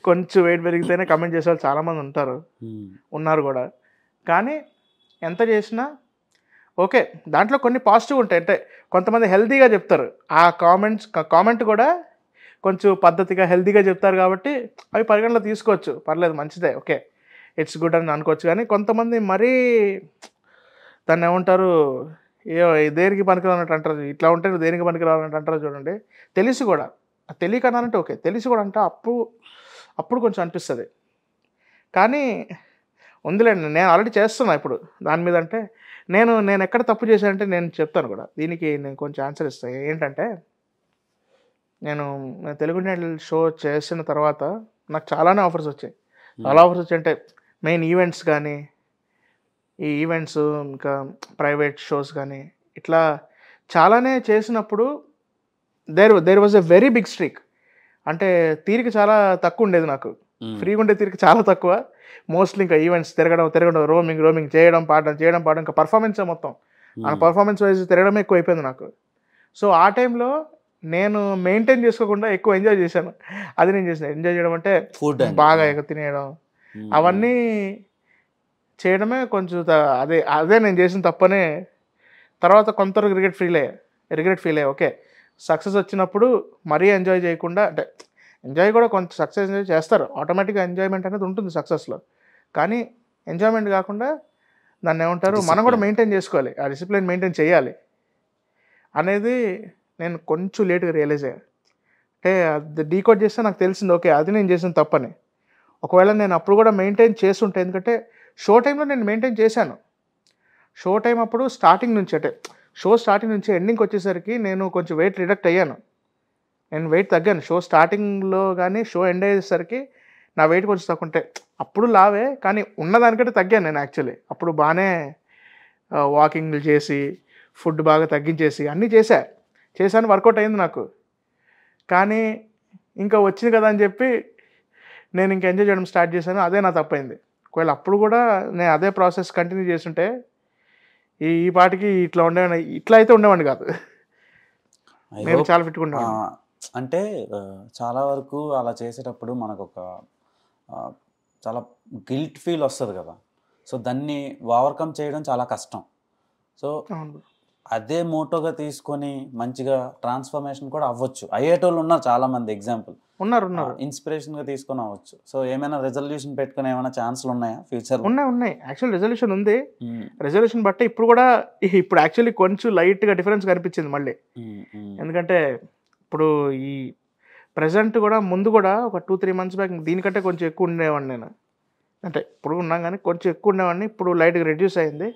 కొంచెం వెయిట్ పెరిగితేనే కమెంట్ చేసే వాళ్ళు చాలామంది ఉన్నారు కూడా. కానీ ఎంత చేసినా ఓకే, దాంట్లో కొన్ని పాజిటివ్ ఉంటాయి. అంటే కొంతమంది హెల్తీగా చెప్తారు, ఆ కామెంట్ కూడా కొంచెం పద్ధతిగా హెల్తీగా చెప్తారు కాబట్టి అవి పరిగణలో తీసుకోవచ్చు, పర్లేదు మంచిదే, ఓకే ఇట్స్ గుడ్ అని అనుకోవచ్చు. కానీ కొంతమంది మరీ దాన్ని ఏమంటారు, దేనికి పనికిరానట్టు అంటారు, ఇట్లా ఉంటే దేనికి పనికిరానట్టు అంటారు చూడండి. తెలిసి కూడా తెలియకన్నానంటే ఓకే, తెలిసి కూడా అంటే అప్పుడు కొంచెం అనిపిస్తుంది. కానీ ఉందిలేండి, నేను ఆల్రెడీ చేస్తున్నా ఇప్పుడు దాని మీద. అంటే నేను ఎక్కడ తప్పు చేశానంటే నేను చెప్తాను కూడా, దీనికి నేను కొంచెం ఆన్సర్ ఇస్తాను. ఏంటంటే నేను తెలుగు ఐడల్ షో చేసిన తర్వాత నాకు చాలానే ఆఫర్స్ వచ్చాయి. అంటే మెయిన్ ఈవెంట్స్ కానీ, ఈ ఈవెంట్స్ ఇంకా ప్రైవేట్ షోస్ కానీ ఇట్లా చాలానే చేసినప్పుడు there was a very big streak. అంటే తీరిక చాలా తక్కువ ఉండేది నాకు, ఫ్రీగా ఉండే తీరిక చాలా తక్కువ. మోస్ట్లీ ఇంకా ఈవెంట్స్ తిరగడం, రోమింగ్ చేయడం, పాడడం, ఇంకా పర్ఫార్మెన్స్ మొత్తం ఆ పర్ఫార్మెన్స్ వైజ్ తిరగడమే ఎక్కువ అయిపోయింది నాకు. సో ఆ టైంలో నేను మెయింటైన్ చేసుకోకుండా ఎక్కువ ఎంజాయ్ చేశాను. అది నేను చేసిన ఎంజాయ్ చేయడం అంటే బాగా తినేయడం, అవన్నీ చేయడమే కొంచెం అదే నేను చేసిన తప్పనే. తర్వాత కొంతవరకు రిగ్రెట్ ఫీల్ అయ్యా. ఓకే, సక్సెస్ వచ్చినప్పుడు మరీ ఎంజాయ్ చేయకుండా, అంటే ఎంజాయ్ కూడా కొంత సక్సెస్ ఎంజాయ్ చేస్తారు, ఆటోమేటిక్గా ఎంజాయ్మెంట్ అనేది ఉంటుంది సక్సెస్లో. కానీ ఎంజాయ్మెంట్ కాకుండా దాన్ని ఏమంటారు, మనం కూడా మెయింటైన్ చేసుకోవాలి, ఆ డిసిప్లిన్ మెయింటైన్ చేయాలి అనేది నేను కొంచెం లేట్గా రియలైజ్ అయ్యా. అంటే అది డీకోడ్ చేస్తే నాకు తెలిసింది, ఓకే అది నేను చేసిన తప్పని. ఒకవేళ నేను అప్పుడు కూడా మెయింటైన్ చేస్తుంటే, ఎందుకంటే షో టైంలో నేను మెయింటైన్ చేశాను. షో టైం అప్పుడు స్టార్టింగ్ నుంచి, అంటే షో స్టార్టింగ్ నుంచి ఎండింగ్కి వచ్చేసరికి నేను కొంచెం వెయిట్ రిడక్ట్ అయ్యాను, నేను వెయిట్ తగ్గాను. షో స్టార్టింగ్లో కానీ షో ఎండ్ అయ్యేసరికి నా వెయిట్ కొంచెం తగ్గుంటే, అప్పుడు లావే కానీ ఉన్నదానికంటే తగ్గాను నేను యాక్చువల్లీ. అప్పుడు బాగానే వాకింగ్లు చేసి ఫుడ్ బాగా తగ్గించేసి అన్నీ చేశాను, వర్కౌట్ అయింది నాకు. కానీ ఇంకా వచ్చింది కదా అని చెప్పి నేను ఇంకా ఎంజాయ్ చేయడం స్టార్ట్ చేశాను, అదే నా తప్పైంది. ఒకవేళ అప్పుడు కూడా నేను అదే ప్రాసెస్ కంటిన్యూ చేస్తుంటే ఈ పాటికి ఇట్లా అయితే ఉండేవాడిని కాదు, నేను చాలా ఫిట్గా ఉండేవాడిని. అంటే చాలా వరకు అలా చేసేటప్పుడు మనకు ఒక చాలా గిల్ట్ ఫీల్ వస్తుంది కదా, సో దాన్ని ఓవర్కమ్ చేయడం చాలా కష్టం. సో అదే మోటోగా తీసుకొని మంచిగా ట్రాన్స్ఫర్మేషన్ కూడా అవ్వచ్చు, అయ్యేటోళ్ళు ఉన్నారు చాలామంది, ఎగ్జాంపుల్ ఉన్నారు ఇన్స్పిరేషన్గా తీసుకొని అవ్వచ్చు. సో ఏమైనా రెజల్యూషన్ పెట్టుకుని ఏమైనా ఛాన్స్లు ఉన్నాయా ఫ్యూచర్? ఉన్నాయి యాక్చువల్ రెజల్యూషన్ ఉంది. రెజల్యూషన్ బట్టి ఇప్పుడు యాక్చువల్లీ కొంచెం లైట్గా డిఫరెన్స్ కనిపించింది మళ్ళీ. ఎందుకంటే ఇప్పుడు ఈ ప్రజెంట్ కూడా, ముందు కూడా ఒక 2-3 months బ్యాక్ దీనికంటే కొంచెం ఎక్కువ ఉండేవాడిని నేను. అంటే ఇప్పుడు ఉన్నాం కానీ కొంచెం ఎక్కువ ఉండేవాడిని, ఇప్పుడు లైట్గా రెడ్యూస్ అయింది.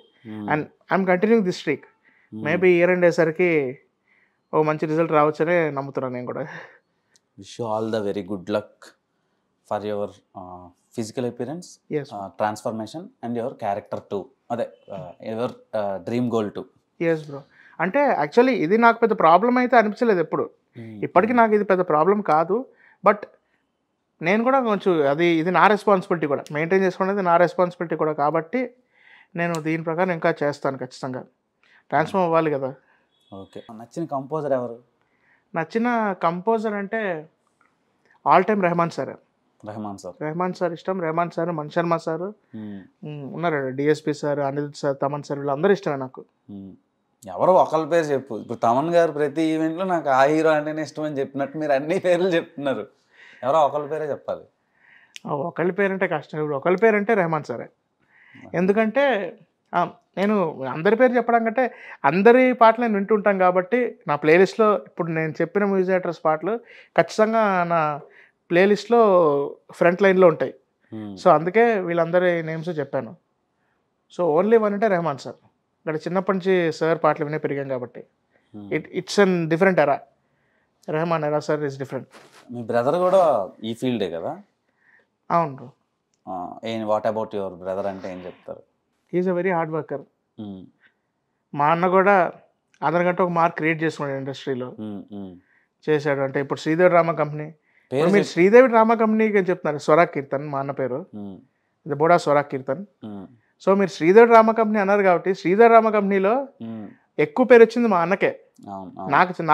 And I'm continuing this streak. Maybe year end అయ్యేసరికి ఓ మంచి రిజల్ట్ రావచ్చనే నమ్ముతున్నాను నేను కూడా. Wish you all the very good luck for your physical appearance, transformation and your character too, అదే your dream goal too. Yes bro. అంటే actually ఇది నాకు పెద్ద ప్రాబ్లం అయితే అనిపించలేదు ఎప్పుడు, ఇప్పటికీ నాకు ఇది పెద్ద ప్రాబ్లం కాదు. బట్ నేను కూడా కొంచెం ఇది నా రెస్పాన్సిబిలిటీ కూడా, మెయింటైన్ చేసుకునేది నా రెస్పాన్సిబిలిటీ కూడా. కాబట్టి నేను దీని ప్రకారం ఇంకా చేస్తాను ఖచ్చితంగా, ట్రాన్స్ఫార్మ్ అవ్వాలి కదా. ఓకే. నచ్చిన కంపోజర్ ఎవరు? నచ్చిన కంపోజర్ అంటే ఆల్ టైమ్ రెహమాన్ సార్ ఇష్టం. రెహమాన్ సార్, మణి శర్మ సార్ ఉన్నారు, DSP sir, Anirudh sir, Thaman sir, వీళ్ళందరూ ఇష్టమే నాకు. ఎవరో ఒకళ్ళ పేరు చెప్పు. ఇప్పుడు తమన్ గారు ప్రతి ఈవెంట్లో నాకు ఆ హీరో అంటేనే ఇష్టం అని చెప్పినట్టు మీరు అన్ని పేర్లు చెప్తున్నారు, ఎవరో ఒకళ్ళ పేరే చెప్పాలి. ఒకళ్ళ పేరు అంటే కష్టం. ఇప్పుడు ఒకళ్ళ పేరు అంటే రెహమాన్ సారే. ఎందుకంటే నేను అందరి పేరు చెప్పడం కంటే అందరి పాటలు నేను వింటుంటాను కాబట్టి నా ప్లేలిస్ట్లో ఇప్పుడు నేను చెప్పిన మ్యూజిక్ డైరెక్టర్స్ పాటలు ఖచ్చితంగా నా ప్లేలిస్ట్లో ఫ్రంట్ లైన్లో ఉంటాయి. సో అందుకే వీళ్ళందరి నేమ్స్ చెప్పాను. సో ఓన్లీ వన్ అంటే రెహమాన్ సార్. ఇక్కడ చిన్నప్పటి నుంచి సార్ పాటలు వినే పెరిగాం కాబట్టి ఇట్స్ అన్ డిఫరెంట్ ఎరా. రెహమాన్ ఎరా sir is different. Me brother కూడా ఈ ఫీల్డే కదా? అవును. వాట్ అబౌట్ యువర్ బ్రదర్ అంటే ఏం చెప్తారు? He is a very hard worker. మా అన్న కూడా అతనికంటే ఒక మార్క్ క్రియేట్ చేసుకున్నాడు ఇండస్ట్రీలో, చేశాడు. అంటే ఇప్పుడు శ్రీదేవి డ్రామా కంపెనీ, మీరు శ్రీదేవి డ్రామా కంపెనీకి చెప్తున్నారు, స్వరాగ్ కీర్తన్ మా అన్న పేరు, ఇది బోడా స్వరాగ్ కీర్తన్. సో మీరు శ్రీదేవి డ్రామా కంపెనీ అన్నారు కాబట్టి శ్రీదేవి డ్రామా కంపెనీలో ఎక్కువ పేరు వచ్చింది మా అన్నకే.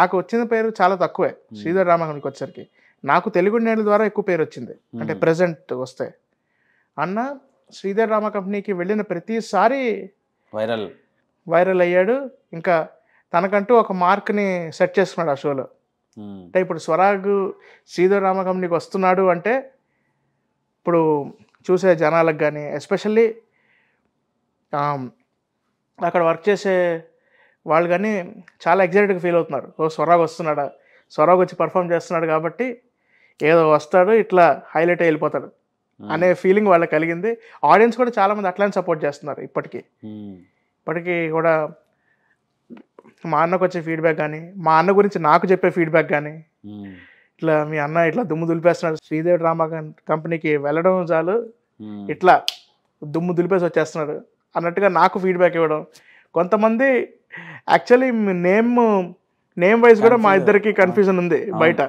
నాకు వచ్చిన పేరు చాలా తక్కువే శ్రీదేవి డ్రామా కంపెనీకి వచ్చేసరికి. నాకు తెలుగు నేల ద్వారా ఎక్కువ పేరు వచ్చింది, అంటే ప్రెజెంట్ వస్తే. అన్న శ్రీదేవి డ్రామా కంపెనీకి వెళ్ళిన ప్రతిసారి వైరల్ అయ్యాడు. ఇంకా తనకంటూ ఒక మార్క్ని సెట్ చేసుకున్నాడు ఆ షోలో. అంటే ఇప్పుడు స్వరాగ్ శ్రీదేవి డ్రామా కంపెనీకి వస్తున్నాడు అంటే ఇప్పుడు చూసే జనాలకు కానీ, ఎస్పెషల్లీ అక్కడ వర్క్ చేసే వాళ్ళు కానీ చాలా ఎగ్జైటెడ్గా ఫీల్ అవుతున్నారు. ఓ స్వరాగ్ వస్తున్నాడా, స్వరాగ్ వచ్చి పర్ఫామ్ చేస్తున్నాడు కాబట్టి ఏదో వస్తాడు ఇట్లా హైలైట్ వెళ్ళిపోతాడు అనే ఫీలింగ్ వాళ్ళకి కలిగింది. ఆడియన్స్ కూడా చాలామంది అట్లానే సపోర్ట్ చేస్తున్నారు ఇప్పటికీ కూడా. మా అన్నకు వచ్చే ఫీడ్బ్యాక్ కానీ, మా అన్న గురించి నాకు చెప్పే ఫీడ్బ్యాక్ కానీ, ఇట్లా మీ అన్న ఇట్లా దుమ్ము దులిపేస్తున్నాడు, శ్రీదేవి డ్రామా కంపెనీకి వెళ్ళడం చాలు ఇట్లా దుమ్ము దులిపేసి వచ్చేస్తున్నాడు అన్నట్టుగా నాకు ఫీడ్బ్యాక్ ఇవ్వడం. కొంతమంది యాక్చువల్లీ నేమ్ వైజ్ కూడా మా ఇద్దరికి కన్ఫ్యూజన్ ఉంది బయట.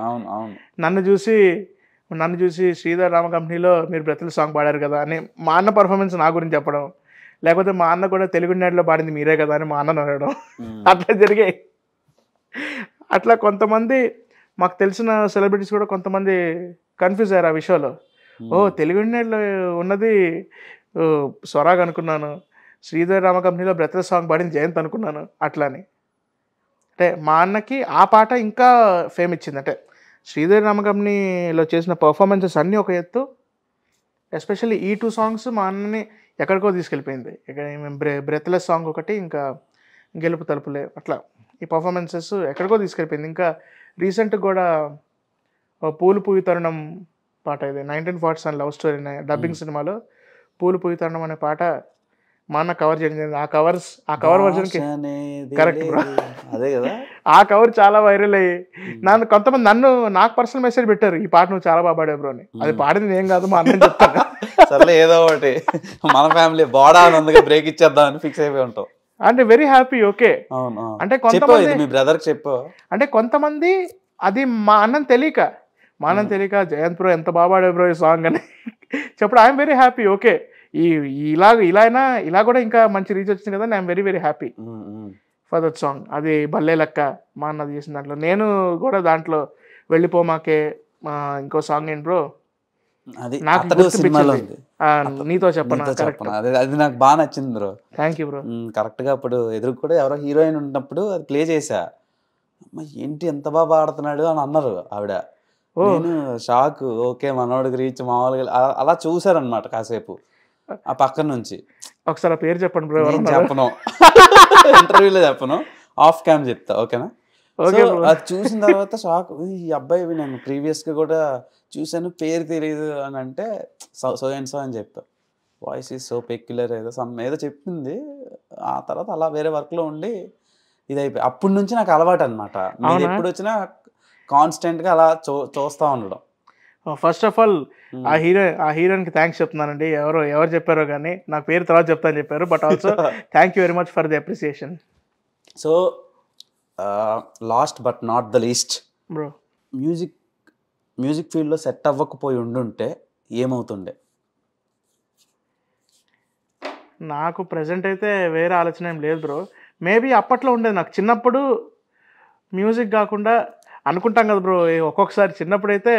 నన్ను చూసి శ్రీదేవి డ్రామా కంపెనీలో మీరు బ్రతుల సాంగ్ పాడారు కదా అని మా అన్న పర్ఫార్మెన్స్ నా గురించి చెప్పడం, లేకపోతే మా అన్న కూడా తెలుగు నాడులో పాడింది మీరే కదా అని మా అన్న అనడం, అట్లా జరిగాయి. అట్లా కొంతమంది మాకు తెలిసిన సెలబ్రిటీస్ కూడా కొంతమంది కన్ఫ్యూజ్ అయ్యారు ఆ విషయంలో. ఓ తెలుగు నాడులో ఉన్నది స్వరాగ్ అనుకున్నాను, శ్రీదేవి డ్రామా కంపెనీలో బ్రతుల సాంగ్ పాడింది జయంత్ అనుకున్నాను అట్లా అని. అంటే మా అన్నకి ఆ పాట ఇంకా ఫేమ్ ఇచ్చింది. అంటే శ్రీదేవి రామకంపనీలో చేసిన పర్ఫార్మెన్సెస్ అన్నీ ఒక ఎత్తు, ఎస్పెషల్లీ ఈ 2 సాంగ్స్ మా అన్నని ఎక్కడికో తీసుకెళ్ళిపోయింది. ఇక బ్రెత్లెస్ సాంగ్ ఒకటి, ఇంకా గెలుపు తలుపులే, అట్లా ఈ పర్ఫార్మెన్సెస్ ఎక్కడికో తీసుకెళ్ళిపోయింది. ఇంకా రీసెంట్గా కూడా పూలు పూయి తరుణం పాట, ఇది 1947 లవ్ స్టోరీ డబ్బింగ్ సినిమాలో పూలు పూయి తరుణం అనే పాట మా అన్న కవర్ చేయడం జరిగింది. ఆ కవర్ వర్జన్కి కరెక్ట్ బ్రో, అదే కదా, ఆ కవర్ చాలా వైరల్ అయ్యి కొంతమంది నాకు పర్సనల్ మెసేజ్ పెట్టారు, ఈ పాట నువ్వు చాలా బాగా పాడావు బ్రో అని. అది పాడింది ఏం కాదు, మా అన్న చెప్తాను. సర్లే ఏదో ఒకటి, మన ఫ్యామిలీ బోడా ఉంది బ్రేక్ ఇచ్చేద్దాం అని ఫిక్స్ అయిపోయి ఉంటాం. అంటే వెరీ హ్యాపీ. ఓకే, అవును. అంటే కొంతమంది మీ బ్రదర్ చెప్పు, అంటే కొంతమంది అది మా అన్నం తెలియక జయంత్ బ్రో ఎంత బాగా పాడావు బ్రో ఈ సాంగ్ అని చెప్పడం, ఐఎమ్ వెరీ హ్యాపీ. ఓకే, ఇలా కూడా ఇంకా మంచి రీచ్ వచ్చింది కదా, I'm very very happy for that song. అది భలే లెక్క మా అన్నది చేసిన దాంట్లో, నేను కూడా దాంట్లో వెళ్ళిపోమాకే ఇంకో సాంగ్ ఏంటి బ్రో, నాకు నీతో చెప్పను, అది నాకు బాగా నచ్చింది bro. Thank you bro. Correct గా అప్పుడు ఎదురు కూడా ఎవరో హీరోయిన్ ఉన్నప్పుడు అది ప్లే చేసా, ఏంటి ఎంత బాగా పాడుతున్నాడు అని అన్నారు ఆవిడ. నేను షాక్, ఓకే మనోడికి రీచ్ మామూలుగా అలా చూసారనమాట కాసేపు ఆ పక్కన నుంచి. ఒకసారి పేరు చెప్పండి బ్రో. చెప్పను, ఇంటర్వ్యూలో చెప్పను, ఆఫ్ క్యామ్ చెప్తా, ఓకేనా? అది చూసిన తర్వాత షాక్, ఈ అబ్బాయి నేను ప్రీవియస్ గా కూడా చూసాను, పేరు తెలియదు అని అంటే సో అండ్ సో అని చెప్పా. వాయిస్ ఈజ్ సో పెక్యులర్ ఏదో చెప్పింది. ఆ తర్వాత అలా వేరే వర్క్ లో ఉండి ఇది అయిపోయి, అప్పటి నుంచి నాకు అలవాటు అనమాట. మీరు ఎప్పుడు వచ్చినా కాన్స్టెంట్ గా అలా చూస్తా ఉండడం. ఫస్ట్ ఆఫ్ ఆల్ ఆ హీరోయిన్కి థ్యాంక్స్ చెప్తున్నానండి. ఎవరు చెప్పారో కానీ, నాకు పేరు తర్వాత చెప్తాను చెప్పారు, but also thank you very much for the appreciation. So last but not the least bro, music ఫీల్డ్లో సెట్ అవ్వకపోయి ఉండుంటే ఏమవుతుండే? నాకు ప్రజెంట్ అయితే వేరే ఆలోచన ఏం లేదు బ్రో. మేబీ అప్పట్లో ఉండేది, నాకు చిన్నప్పుడు మ్యూజిక్ కాకుండా అనుకుంటాం కదా బ్రో, ఒక్కొక్కసారి చిన్నప్పుడు అయితే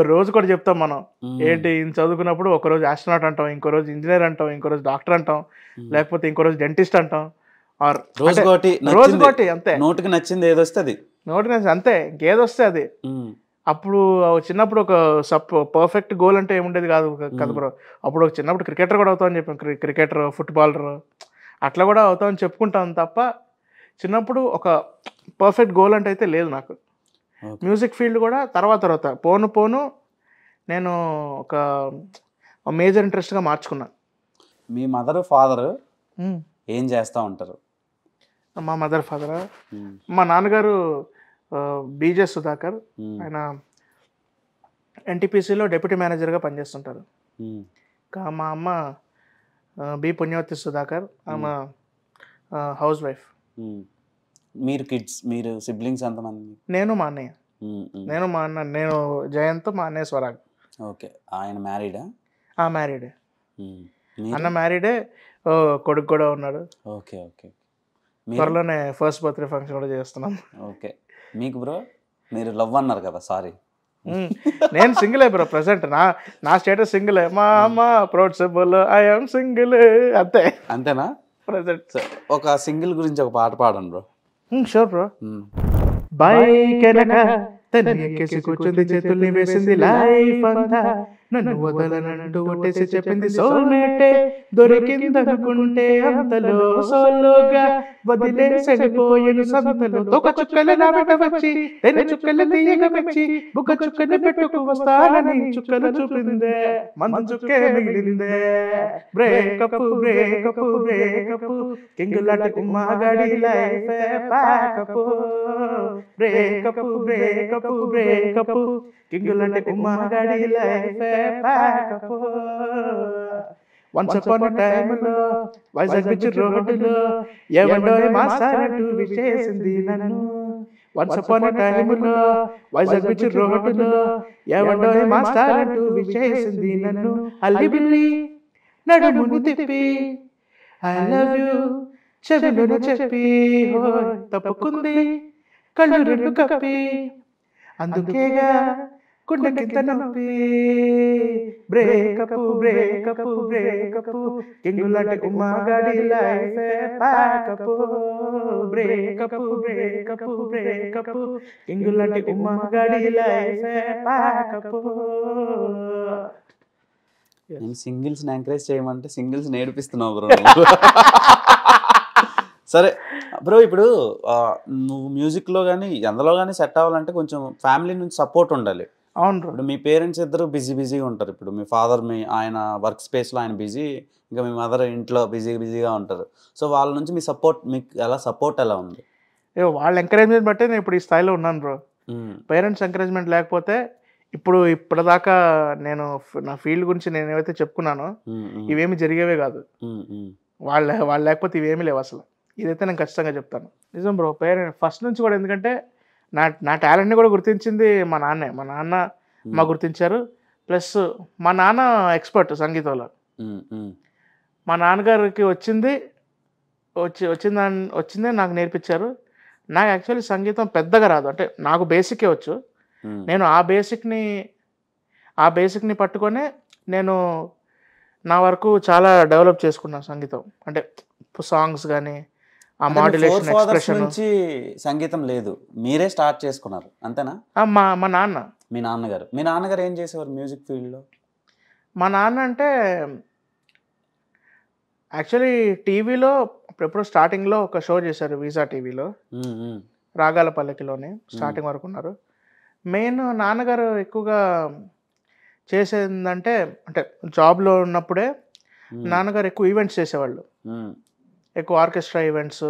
రోజు కూడా చెప్తాం మనం, ఏంటి చదువుకున్నప్పుడు ఒకరోజు ఆస్ట్రోనాట్ అంటాం, ఇంకో రోజు ఇంజనీర్ అంటాం, ఇంకో రోజు డాక్టర్ అంటాం, లేకపోతే ఇంకో రోజు డెంటిస్ట్ అంటాం. రోజుకోటి అంతే, నోటికి నచ్చింది ఏదొస్తే అంతే, ఇంకేదొస్తే అది. అప్పుడు చిన్నప్పుడు ఒక పర్ఫెక్ట్ గోల్ అంటే ఏముండేది కాదు కదా బ్రో. అప్పుడు చిన్నప్పుడు క్రికెటర్ కూడా అవుతామని చెప్పాం, క్రికెటర్, ఫుట్బాలర్ అట్లా కూడా అవుతామని చెప్పుకుంటాం తప్ప, చిన్నప్పుడు ఒక పర్ఫెక్ట్ గోల్ అంటే అయితే లేదు నాకు. మ్యూజిక్ ఫీల్డ్ కూడా తర్వాత పోను నేను ఒక మేజర్ ఇంట్రెస్ట్గా మార్చుకున్నాను. మీ మదర్ ఫాదర్ ఏం చేస్తూ ఉంటారు? మా మదర్ ఫాదరా, మా నాన్నగారు బీజే సుధాకర్, ఆయన ఎన్టీపీసీలో డిప్యూటీ మేనేజర్గా పనిచేస్తుంటారు. ఇంకా మా అమ్మ బి పుణ్యవతి సుధాకర్, ఆమె హౌస్ వైఫ్. మీరు సిబ్లింగ్స్ ఎంతమంది? నేను మా అన్నయ్య, నేను జయంత్, మా అన్నయ్య స్వరాగ్. ఓకే, ఆయన మ్యారీడా? మ్యారీడే, అన్న మ్యారీడే, కొడుకు కూడా ఉన్నాడు. ఓకే ఓకే, త్వరలోనే ఫస్ట్ బర్త్డే ఫంక్షన్ కూడా చేస్తున్నాం. ఓకే, మీకు బ్రో మీరు లవ్ అన్నారు కదా, సారీ నేను సింగిలే బ్రో ప్రెసెంట్, నా స్టేటస్ సింగిలే. మా అమ్మ ప్రౌడ్ సింబల్ ఐఎమ్ సింగిల్, అంతేనా ప్రెసెంట్? ఒక సింగిల్ గురించి ఒక పాట పాడండి బ్రో. Sure bro. బైక్ తను ఎక్కేసి కూర్చుంది, చేతుల్ని వేసింది, లైఫ్ అంతా నన్ను వదలనంటూ ఒట్టేసి చెప్పింది, సోల్మేటే దొరికిందనుకుంటే అంతలో సోలోగా వదిలేసడిపోయేను సంతలో, తొక చుక్కలు నా వెంట వచ్చి తెన చుక్కలు తీయగా మెచ్చి బుగ్గ చుక్కలు పెట్టుకు వస్తానని చుక్కలు చూపిందే, మందు చుక్కే మిగిలిందే. బ్రేకప్ బ్రేకప్ బ్రేకప్ కింగులాట కుమ్మాగాడి life packup, breakup breakup breakup కింగులాట కుమ్మాగాడి life packup. Once upon a time లో వైజాగ్ బీచ్ రోడ్డులో ఎవడో మాస్టారంటూ విషేసింది నన్ను. వన్స్ అపాన్ ఎ టైమ్ లో వైజాగ్ బీచ్ రోడ్డులో ఎవడో మాస్టారంటూ విషేసింది నన్ను. అల్లి బిల్లి నడుముని తిప్పి ఐ లవ్ యూ చెవిలోనే చెప్పి తప్పుకుంది కళ్ళు రెండు కప్పి, అందుకేగా గుండెకింత నొప్పి బ్రేకప్ బ్రేకప్ బ్రేకప్ కింగులాంటి ఉమ్మగాడి life packup breakup breakup breakup కింగులాంటి ఉమ్మగాడి లైఫ్ ప్యాకప్. నేను సింగిల్స్ని ఎంకరేజ్ చేయమంటే సింగిల్స్ నేర్పిస్తున్నావు బ్రో. సరే బ్రో, ఇప్పుడు నువ్వు మ్యూజిక్లో కానీ ఎందులో కానీ సెట్ అవ్వాలంటే కొంచెం ఫ్యామిలీ నుంచి సపోర్ట్ ఉండాలి. అవును బ్రో. ఇప్పుడు మీ పేరెంట్స్ ఇద్దరు బిజీగా ఉంటారు. ఇప్పుడు మీ ఫాదర్ ఆయన వర్క్ స్పేస్లో ఆయన బిజీ, ఇంకా మీ మదర్ ఇంట్లో బిజీగా ఉంటారు. సో వాళ్ళ నుంచి మీ సపోర్ట్ మీకు సపోర్ట్ ఎలా ఉంది? వాళ్ళ ఎంకరేజ్మెంట్ బట్టే నేను ఇప్పుడు ఈ స్థాయిలో ఉన్నాను బ్రో. పేరెంట్స్ ఎంకరేజ్మెంట్ లేకపోతే ఇప్పటిదాకా నేను నా ఫీల్డ్ గురించి నేను ఏవైతే చెప్పుకున్నానో ఇవేమి జరిగేవే కాదు. వాళ్ళు లేకపోతే ఇవేమీ లేవు అసలు. ఇదైతే నేను ఖచ్చితంగా చెప్తాను. నిజం బ్రో, పేరెంట్ ఫస్ట్ నుంచి కూడా. ఎందుకంటే నా టాలెంట్ని కూడా గుర్తించింది మా నాన్నే. మా నాన్న మా గుర్తించారు. ప్లస్ మా నాన్న ఎక్స్పర్ట్ సంగీతంలో. మా నాన్నగారికి వచ్చిందే నాకు నేర్పించారు. నాకు యాక్చువల్లీ సంగీతం పెద్దగా రాదు, అంటే నాకు బేసికే వచ్చు. నేను ఆ బేసిక్ని పట్టుకొనే నేను నా వరకు చాలా డెవలప్ చేసుకున్నాను సంగీతం. అంటే సాంగ్స్ కానీ ఆ మాడ్యులేషన్, ఎక్స్ప్రెషన్ నుంచి సంగీతం లేదు, మీరే స్టార్ట్ చేసుకున్నారు అంతేనా? మా నాన్న. మీ నాన్నగారు ఏం చేసేవారు మ్యూజిక్ ఫీల్డ్లో? మా నాన్న అంటే యాక్చువల్లీ టీవీలో ఎప్పుడో స్టార్టింగ్లో ఒక షో చేశారు వీసా టీవీలో, రాగాల పల్లకిలోనే స్టార్టింగ్ వరకు ఉన్నారు. మెయిన్ నాన్నగారు ఎక్కువగా చేసేదంటే, అంటే జాబ్లో ఉన్నప్పుడే నాన్నగారు ఎక్కువ ఈవెంట్స్ చేసేవాళ్ళు. ఎక్కువ ఆర్కెస్ట్రా ఈవెంట్స్,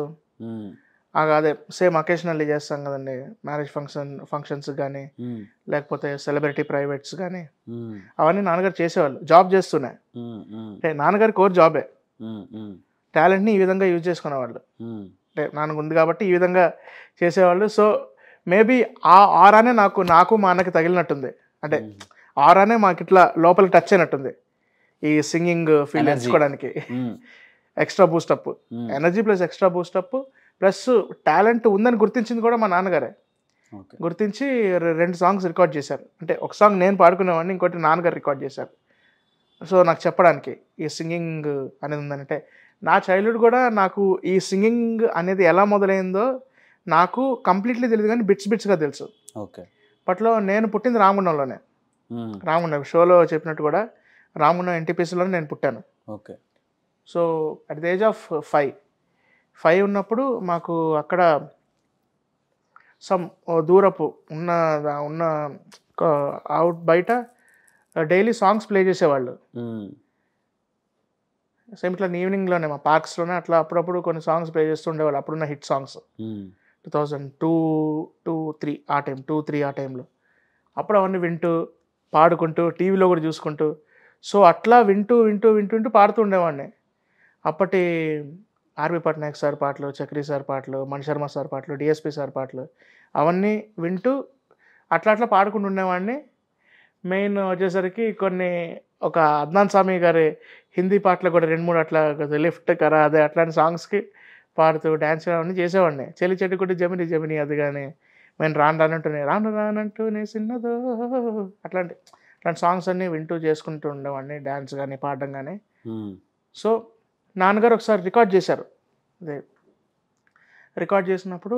అదే సేమ్ అకేషనల్లీ చేస్తాం కదండి, మ్యారేజ్ ఫంక్షన్స్ కానీ లేకపోతే సెలబ్రిటీ ప్రైవేట్స్ కానీ, అవన్నీ నాన్నగారు చేసేవాళ్ళు జాబ్ చేస్తూనే. అంటే నాన్నగారి కోర్ జాబే. టాలెంట్ని ఈ విధంగా యూజ్ చేసుకునేవాళ్ళు. అంటే నాన్నకు ఉంది కాబట్టి ఈ విధంగా చేసేవాళ్ళు. సో మేబీ ఆ ఆరానే నాకు మా అన్నకి తగిలినట్టుంది. అంటే ఆరానే మాకు ఇట్లా లోపలికి టచ్ అయినట్టుంది ఈ సింగింగ్ ఫీల్డ్ ఎంచుకోవడానికి. Extra boost up, energy plus extra boost up plus talent ఉందని గుర్తించింది కూడా మా నాన్నగారే. గుర్తించి 2 సాంగ్స్ రికార్డ్ చేశారు. అంటే ఒక సాంగ్ నేను పాడుకునేవాడిని, ఇంకోటి నాన్నగారు రికార్డ్ చేశారు. సో నాకు చెప్పడానికి ఈ సింగింగ్ అనేది ఉందంటే, నా చైల్డ్హుడ్ కూడా నాకు ఈ సింగింగ్ అనేది ఎలా మొదలైందో నాకు కంప్లీట్లీ తెలియదు, కానీ బిట్స్గా తెలుసు. అప్పట్లో నేను పుట్టింది రామగుండంలోనే. రామగుండం షోలో చెప్పినట్టు కూడా రామగుండం ఎన్టీపీసీలోనే నేను పుట్టాను. So at the age of 5 ఉన్నప్పుడు మాకు అక్కడ దూరపు ఉన్న అవుట్ బయట డైలీ సాంగ్స్ ప్లే చేసేవాళ్ళు. సేమ్ ఇట్లా ఈవినింగ్లోనే మా పార్క్స్లోనే అట్లా అప్పుడప్పుడు కొన్ని సాంగ్స్ ప్లే చేస్తూ ఉండేవాళ్ళు. అప్పుడున్న హిట్ సాంగ్స్ 2002-3 ఆ టైం, 2-3 ఆ టైంలో. అప్పుడు అవన్నీ వింటూ పాడుకుంటూ టీవీలో కూడా చూసుకుంటూ, సో అట్లా వింటూ పాడుతూ ఉండేవాడిని. అప్పటి ఆర్వి పట్నాయక్ సార్ పాటలు, చక్రి సార్ పాటలు, మణిశర్మ సార్ పాటలు, డిఎస్పి సార్ పాటలు అవన్నీ వింటూ అట్లా పాడుకుంటూ ఉండేవాడిని. మెయిన్ వచ్చేసరికి ఒక అద్నాన్ సామి గారి హిందీ పాటలు కూడా 2-3 అట్లా లిఫ్ట్ కరా అదే అట్లాంటి సాంగ్స్కి పాడుతూ డ్యాన్స్ అవన్నీ చేసేవాడిని. చెల్లి చెట్టుకుంటే జమిని అది కానీ, నేను రానంటూనే చిన్నదో అట్లాంటి సాంగ్స్ అన్నీ వింటూ చేసుకుంటూ ఉండేవాడిని, డ్యాన్స్ కానీ పాడడం కానీ. సో నాన్నగారు ఒకసారి రికార్డ్ చేశారు. అదే రికార్డ్ చేసినప్పుడు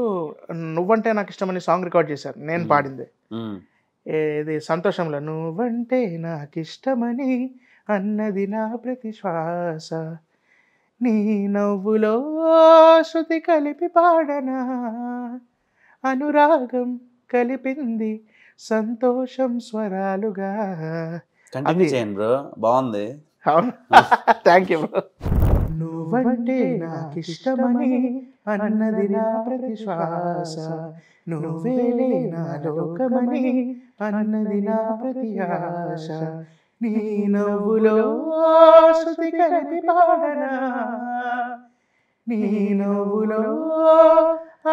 నువ్వంటే నాకు ఇష్టమని సాంగ్ రికార్డ్ చేశారు, నేను పాడింది. ఇది సంతోషంలో నువ్వంటే నాకు ఇష్టమని అన్నది నా ప్రతి శ్వాస, నీ నవ్వులో శృతి కలిపి పాడనా, అనురాగం కలిపింది సంతోషం స్వరాలుగా. బాగుంది. Thank you bro. నువ్వంటే నాకు ఇష్టమని అన్నది నా ప్రతి శ్వాస, నువ్వేలే నా లోకమని అన్నది నా ప్రతి ఆశ, నీ నవ్వులో శృతి కలిపి పాడనా, నీ నవ్వులో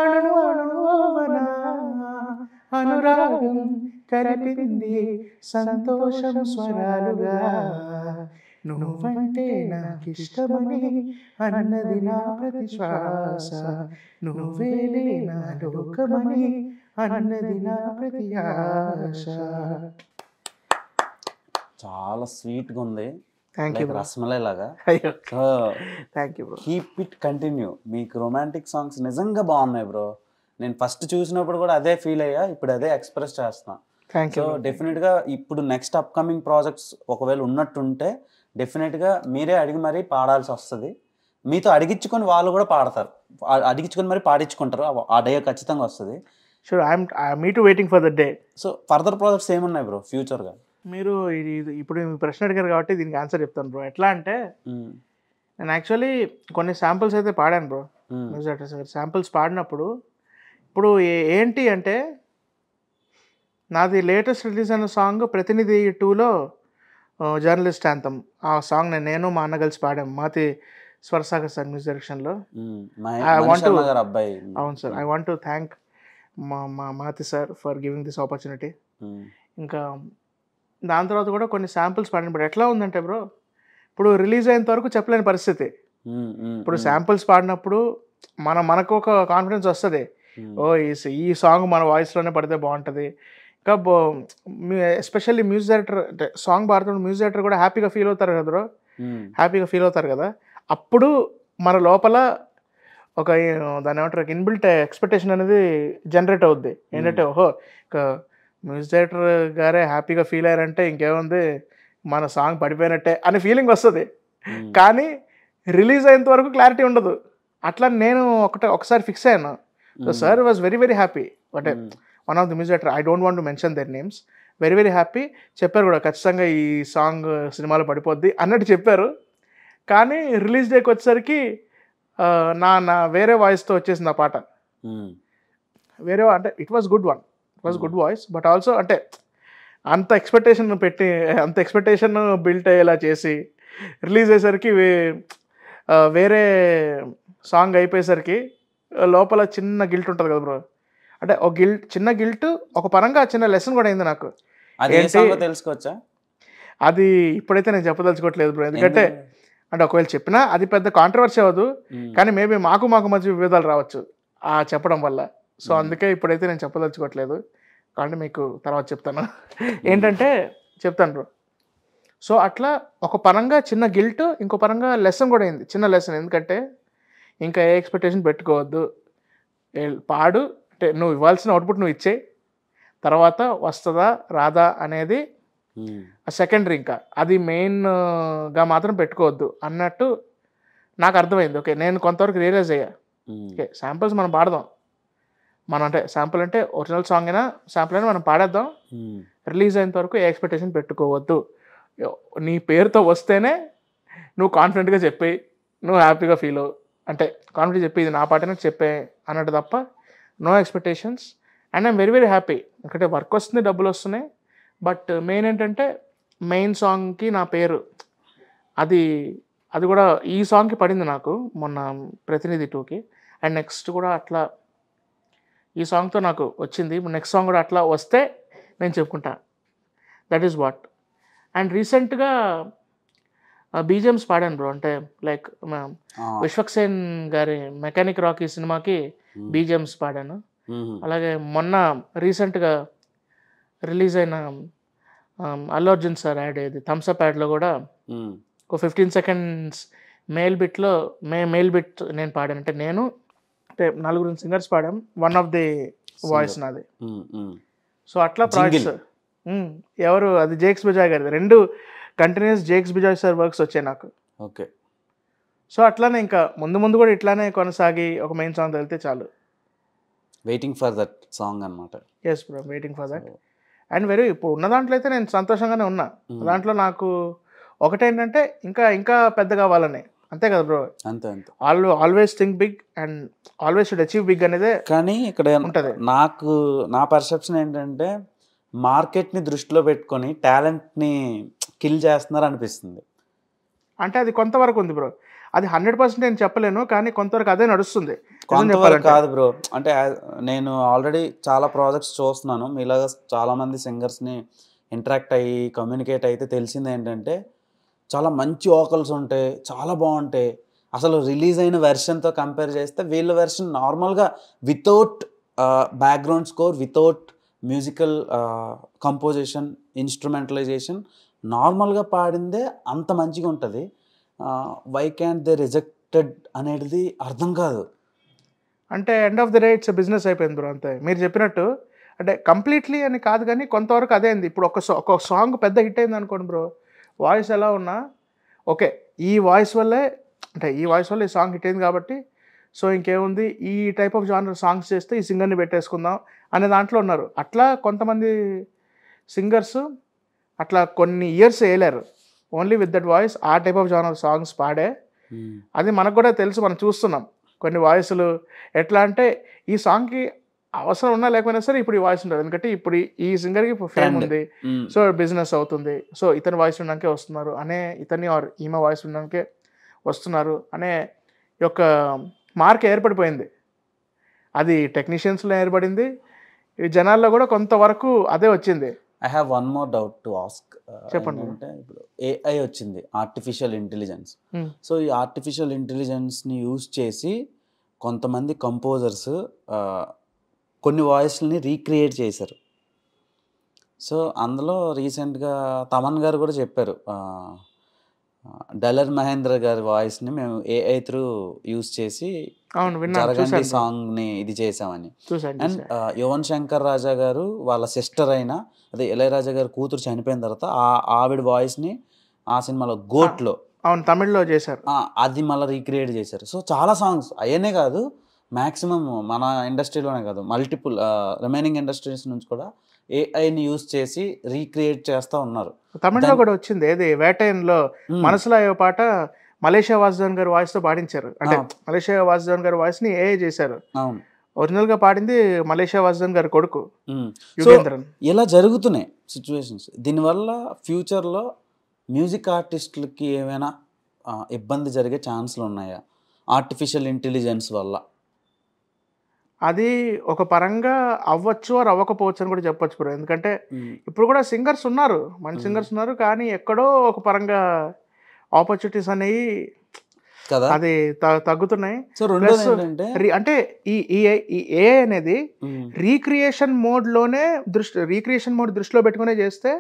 అణువనా, అనురాగం కలిపింది సంతోషం స్వరాలుగా, నువ్వంటే నాకు ఇష్టమని అన్నది నా ప్రతి శ్వాస, నువ్వేలే నా లోకమని అన్నది నా ప్రతి ఆశ. చాలా స్వీట్గా ఉంది, thank you like bro. Rasmalai లాగా. అయ్యో so thank you bro. Keep it continue. మీకు రొమాంటిక్ సాంగ్స్ నిజంగా బాగున్నాయి బ్రో. నేను ఫస్ట్ చూసినప్పుడు కూడా అదే ఫీల్ అయ్యా, ఇప్పుడు అదే ఎక్స్ప్రెస్ చేస్తున్నా. Thank so you. డెఫినెట్గా ఇప్పుడు నెక్స్ట్ అప్కమింగ్ ప్రాజెక్ట్స్ ఒకవేళ ఉన్నట్టుంటే డెఫినెట్గా మీరే అడిగి మరీ పాడాల్సి వస్తుంది. మీతో అడిగించుకొని వాళ్ళు కూడా పాడతారు, అడిగించుకొని మరి పాడించుకుంటారు. ఆ డే ఖచ్చితంగా వస్తుంది. Sure, I'm me to waiting for the day. So further projects ఏమున్నాయి బ్రో ఫ్యూచర్గా? మీరు ఇప్పుడు మీ ప్రశ్న అడిగారు కాబట్టి దీనికి ఆన్సర్ చెప్తాను బ్రో. ఎట్లా అంటే నేను యాక్చువల్లీ కొన్ని శాంపిల్స్ అయితే పాడాను బ్రో. శాంపిల్స్ పాడినప్పుడు ఇప్పుడు ఏంటి అంటే నాది లేటెస్ట్ రిలీజ్ అయిన సాంగ్ ప్రతినిధి 2లో జర్నలిస్ట్ యాంథమ్. ఆ సాంగ్ నేను మా అన్న కలిసి పాడాం, మాతి స్వరసాగర్ సార్ మ్యూజిక్ డైరెక్షన్లో. అవును sir, I want to thank మా Mathi sir for giving this opportunity. ఇంకా దాని తర్వాత కూడా కొన్ని శాంపిల్స్ పాడినప్పుడు ఎట్లా ఉందంటే బ్రో, ఇప్పుడు రిలీజ్ అయినంత వరకు చెప్పలేని పరిస్థితి. ఇప్పుడు శాంపిల్స్ పాడినప్పుడు మనకు ఒక కాన్ఫిడెన్స్ వస్తుంది, ఓ ఈ సాంగ్ మన వాయిస్లోనే పడితే బాగుంటుంది. ఇంకా ఎస్పెషల్లీ మ్యూజిక్ డైరెక్టర్ అంటే సాంగ్ పాడుతున్న మ్యూజిక్ డైరెక్టర్ కూడా హ్యాపీగా ఫీల్ అవుతారు కదా బ్రో, హ్యాపీగా ఫీల్ అవుతారు కదా. అప్పుడు మన లోపల ఒక దాని ఏమంటారు ఇన్బిల్ట్ ఎక్స్పెక్టేషన్ అనేది జనరేట్ అవుద్ది. ఏంటంటే ఓహో ఇక మ్యూజిక్ డైరెక్టర్ గారే హ్యాపీగా ఫీల్ అయ్యారంటే ఇంకేముంది, మన సాంగ్ పడిపోయినట్టే అనే ఫీలింగ్ వస్తుంది. కానీ రిలీజ్ అయ్యేంత వరకు క్లారిటీ ఉండదు. అట్లా నేను ఒకసారి ఫిక్స్ అయ్యాను. So sir was very very happy. అంటే one of the music director, I don't want to mention their names, very very happy. చెప్పారు కూడా ఖచ్చితంగా ఈ సాంగ్ సినిమాలో పడిపోద్ది అన్నట్టు చెప్పారు. కానీ రిలీజ్ డేకి వచ్చేసరికి నా వేరే వాయిస్తో వచ్చేసింది ఆ పాట. వేరే అంటే it was good one, it was good voice. But also అంటే అంత ఎక్స్పెక్టేషన్ బిల్ట్ అయ్యేలా చేసి రిలీజ్ అయ్యేసరికి వేరే సాంగ్ అయిపోయేసరికి లోపల చిన్న గిల్ట్ ఉంటుంది కదా బ్రో. అంటే ఒక చిన్న గిల్ట్, ఒక పరంగా చిన్న లెసన్ కూడా అయింది నాకు. తెలుసుకోవచ్చా? అది ఇప్పుడైతే నేను చెప్పదలుచుకోవట్లేదు బ్రో, ఎందుకంటే అంటే ఒకవేళ చెప్పినా అది పెద్ద కాంట్రవర్సీ అవ్వదు, కానీ మేబీ మాకు మధ్య విభేదాలు రావచ్చు ఆ చెప్పడం వల్ల. సో అందుకే ఇప్పుడైతే నేను చెప్పదలుచుకోవట్లేదు, కాబట్టి మీకు తర్వాత చెప్తాను. ఏంటంటే చెప్తాను బ్రో. సో అట్లా ఒక పరంగా చిన్న గిల్ట్, ఇంకో పరంగా లెసన్ కూడా అయింది, చిన్న లెసన్. ఎందుకంటే ఇంకా ఏ ఎక్స్పెక్టేషన్ పెట్టుకోవద్దు, పాడు, అంటే నువ్వు ఇవ్వాల్సిన అవుట్పుట్ నువ్వు ఇచ్చే, తర్వాత వస్తుందా రాదా అనేది సెకండరీ, ఇంకా అది మెయిన్గా మాత్రం పెట్టుకోవద్దు అన్నట్టు నాకు అర్థమైంది. ఓకే, నేను కొంతవరకు రియలైజ్ అయ్యా. ఓకే, శాంపిల్స్ మనం పాడదాం, మనం అంటే శాంపుల్ అంటే ఒరిజినల్ సాంగ్ అయినా శాంపుల్ అయినా మనం పాడేద్దాం. రిలీజ్ అయినంత వరకు ఏ ఎక్స్పెక్టేషన్ పెట్టుకోవద్దు. నీ పేరుతో వస్తేనే నువ్వు కాన్ఫిడెంట్గా చెప్పి నువ్వు హ్యాపీగా ఫీల్ అవ్వు, అంటే కాన్ఫిడెంట్ చెప్పి ఇది నా పాటనే చెప్పే అన్నట్టు తప్ప no expectations. And I'm very very happy, ఎందుకంటే వర్క్ వస్తుంది, డబ్బులు వస్తున్నాయి. బట్ మెయిన్ ఏంటంటే మెయిన్ సాంగ్కి నా పేరు అది కూడా ఈ సాంగ్కి పడింది నాకు మొన్న ప్రతినిధి 2కి. అండ్ నెక్స్ట్ కూడా అట్లా ఈ సాంగ్తో నాకు వచ్చింది. నెక్స్ట్ సాంగ్ కూడా అట్లా వస్తే నేను చెప్పుకుంటా. That is what. అండ్ రీసెంట్గా బీజిఎమ్స్ పాడాను బ్రో, అంటే లైక్ విశ్వక్సేన్ గారి మెకానిక్ రాకీ సినిమాకి బీజిఎమ్స్ పాడాను. అలాగే మొన్న రీసెంట్గా రిలీజ్ అయిన అల్లు అర్జున్ సార్ యాడ్ అయ్యేది థమ్స్అప్ యాడ్లో కూడా ఒక 15 seconds మెయిల్ బిట్ నేను పాడాను. అంటే నేను అంటే 4 సింగర్స్ పాడాం, వన్ ఆఫ్ ది వాయిస్ నాది. సో అట్లా ప్రాజెక్ట్స్ ఎవరు అది జేక్స్ బిజాయ్ గారిది, 2 continuous Jakes Bejoy sir works వచ్చాయి నాకు. ఓకే. సో అట్లానే ఇంకా ముందు కూడా ఇట్లానే కొనసాగి ఒక మెయిన్ సాంగ్ తగిలితే చాలు. వెయిటింగ్ ఫర్ దట్ సాంగ్ అన్నమాట. Yes bro, waiting for that. And ఇప్పుడు ఉన్న దాంట్లో అయితే నేను సంతోషంగానే ఉన్నా. దాంట్లో నాకు ఒకటేంటంటే ఇంకా పెద్ద కావాలని, అంతే కదా బ్రో. అంతే always think big and always should achieve big అనేది. కానీ ఇక్కడ నా పర్సెప్షన్ ఏంటంటే మార్కెట్ని దృష్టిలో పెట్టుకొని టాలెంట్ని కిల్ చేస్తున్నారు అనిపిస్తుంది. అంటే అది కొంతవరకు ఉంది బ్రో, అది 100% నేను చెప్పలేను, కానీ కొంతవరకు అదే నడుస్తుంది. కొంతవరకు కాదు బ్రో, అంటే నేను ఆల్రెడీ చాలా ప్రాజెక్ట్స్ చూస్తున్నాను, మీలాగా చాలామంది సింగర్స్ని ఇంటరాక్ట్ అయ్యి కమ్యూనికేట్ అయితే తెలిసింది ఏంటంటే చాలా మంచి వోకల్స్ ఉంటాయి, చాలా బాగుంటాయి. అసలు రిలీజ్ అయిన వెర్షన్తో కంపేర్ చేస్తే వీళ్ళ వెర్షన్ నార్మల్గా without background score, without musical composition, instrumentalization నార్మల్గా పాడిందే అంత మంచిగా ఉంటుంది. వై క్యాన్ దే రిజెక్టెడ్ అనేది అర్థం కాదు. అంటే end of the day it's business అయిపోయింది బ్రో. అంతే మీరు చెప్పినట్టు. అంటే కంప్లీట్లీ అని కాదు కానీ కొంతవరకు అదే అయింది. ఇప్పుడు ఒక సాంగ్ పెద్ద హిట్ అయింది అనుకోండి బ్రో, వాయిస్ ఎలా ఉన్నా ఓకే, ఈ వాయిస్ వల్లే ఈ సాంగ్ హిట్ అయింది కాబట్టి సో ఇంకేముంది, ఈ టైప్ ఆఫ్ జానర్ సాంగ్స్ చేస్తే ఈ సింగర్ని పెట్టేసుకుందాం అనే దాంట్లో ఉన్నారు. అట్లా కొంతమంది సింగర్స్ అట్లా కొన్ని ఇయర్స్ వేయలేరు ఓన్లీ విత్ దట్ వాయిస్, ఆ టైప్ ఆఫ్ జానర్ సాంగ్స్ పాడే. అది మనకు కూడా తెలుసు, మనం చూస్తున్నాం కొన్ని వాయిస్లు ఎట్లా అంటే ఈ సాంగ్కి అవసరం ఉన్నా లేకపోయినా సరే ఇప్పుడు ఈ వాయిస్ ఉంటుంది, ఎందుకంటే ఇప్పుడు ఈ సింగర్కి ఫేమ్ ఉంది, సో బిజినెస్ అవుతుంది, సో ఇతని వాయిస్ ఉండడానికే వస్తున్నారు అనే, ఇతని ఆర్ ఈమె వాయిస్ ఉండడానికే వస్తున్నారు అనే యొక్క మార్క్ ఏర్పడిపోయింది. అది టెక్నీషియన్స్లో ఏర్పడింది, ఈ జనాల్లో కూడా కొంతవరకు అదే వచ్చింది. I have one more doubt to ask. చెప్పండి. అంటే ఇప్పుడు ఏఐ వచ్చింది, ఆర్టిఫిషియల్ ఇంటెలిజెన్స్. సో ఈ ఆర్టిఫిషియల్ ఇంటెలిజెన్స్ని యూజ్ చేసి కొంతమంది కంపోజర్స్ కొన్ని వాయిస్ని రీక్రియేట్ చేశారు. సో అందులో రీసెంట్గా తమన్ గారు కూడా చెప్పారు, డలర్ మహేంద్ర గారి వాయిస్ని మేము ఏఐ త్రూ యూజ్ చేసి జరగండి సాంగ్ని ఇది చేసామని. అండ్ యువన్ శంకర్ రాజా గారు వాళ్ళ సిస్టర్ అయిన అదే ఇళయరాజా గారు కూతురు చనిపోయిన తర్వాత ఆవిడ వాయిస్ని ఆ సినిమాలో గోట్లో తమిళ్లో చేశారు, అది మళ్ళీ రీక్రియేట్ చేశారు. సో చాలా సాంగ్స్ అయ్యనే కాదు, మ్యాక్సిమం మన ఇండస్ట్రీలోనే కాదు మల్టిపుల్ రిమైనింగ్ ఇండస్ట్రీస్ నుంచి కూడా ఏఐని యూజ్ చేసి రీక్రియేట్ చేస్తూ ఉన్నారు. తమిళ్లో కూడా వచ్చింది, ఏది వేటైన్లో మనసులో అయ్యే పాట మలేషియా వాసుదేవన్ గారి వాయిస్తో పాడించారు. అంటే మలేషియా వాసుదేవన్ గారి వాయిస్ని ఏఐ చేశారు. అవును, ఒరిజినల్గా పాడింది మలేషియా వాసుదేవన్ గారి కొడుకు యుగేంద్రన్. ఇలా జరుగుతున్నాయి సిచ్యువేషన్స్. దీనివల్ల ఫ్యూచర్లో మ్యూజిక్ ఆర్టిస్టులకి ఏమైనా ఇబ్బంది జరిగే ఛాన్స్లు ఉన్నాయా ఆర్టిఫిషియల్ ఇంటెలిజెన్స్ వల్ల? అది ఒక పరంగా అవ్వచ్చు ఆర్ అవ్వకపోవచ్చు అని కూడా చెప్పొచ్చు బ్రో. ఎందుకంటే ఇప్పుడు కూడా సింగర్స్ ఉన్నారు, మంచి సింగర్స్ ఉన్నారు, కానీ ఎక్కడో ఒక పరంగా ఆపర్చునిటీస్ అనేవి కదా అది తగ్గుతున్నాయి. సో అంటే ఈ ఏఐ అనేది రీక్రియేషన్ మోడ్ దృష్టిలో పెట్టుకునే చేస్తే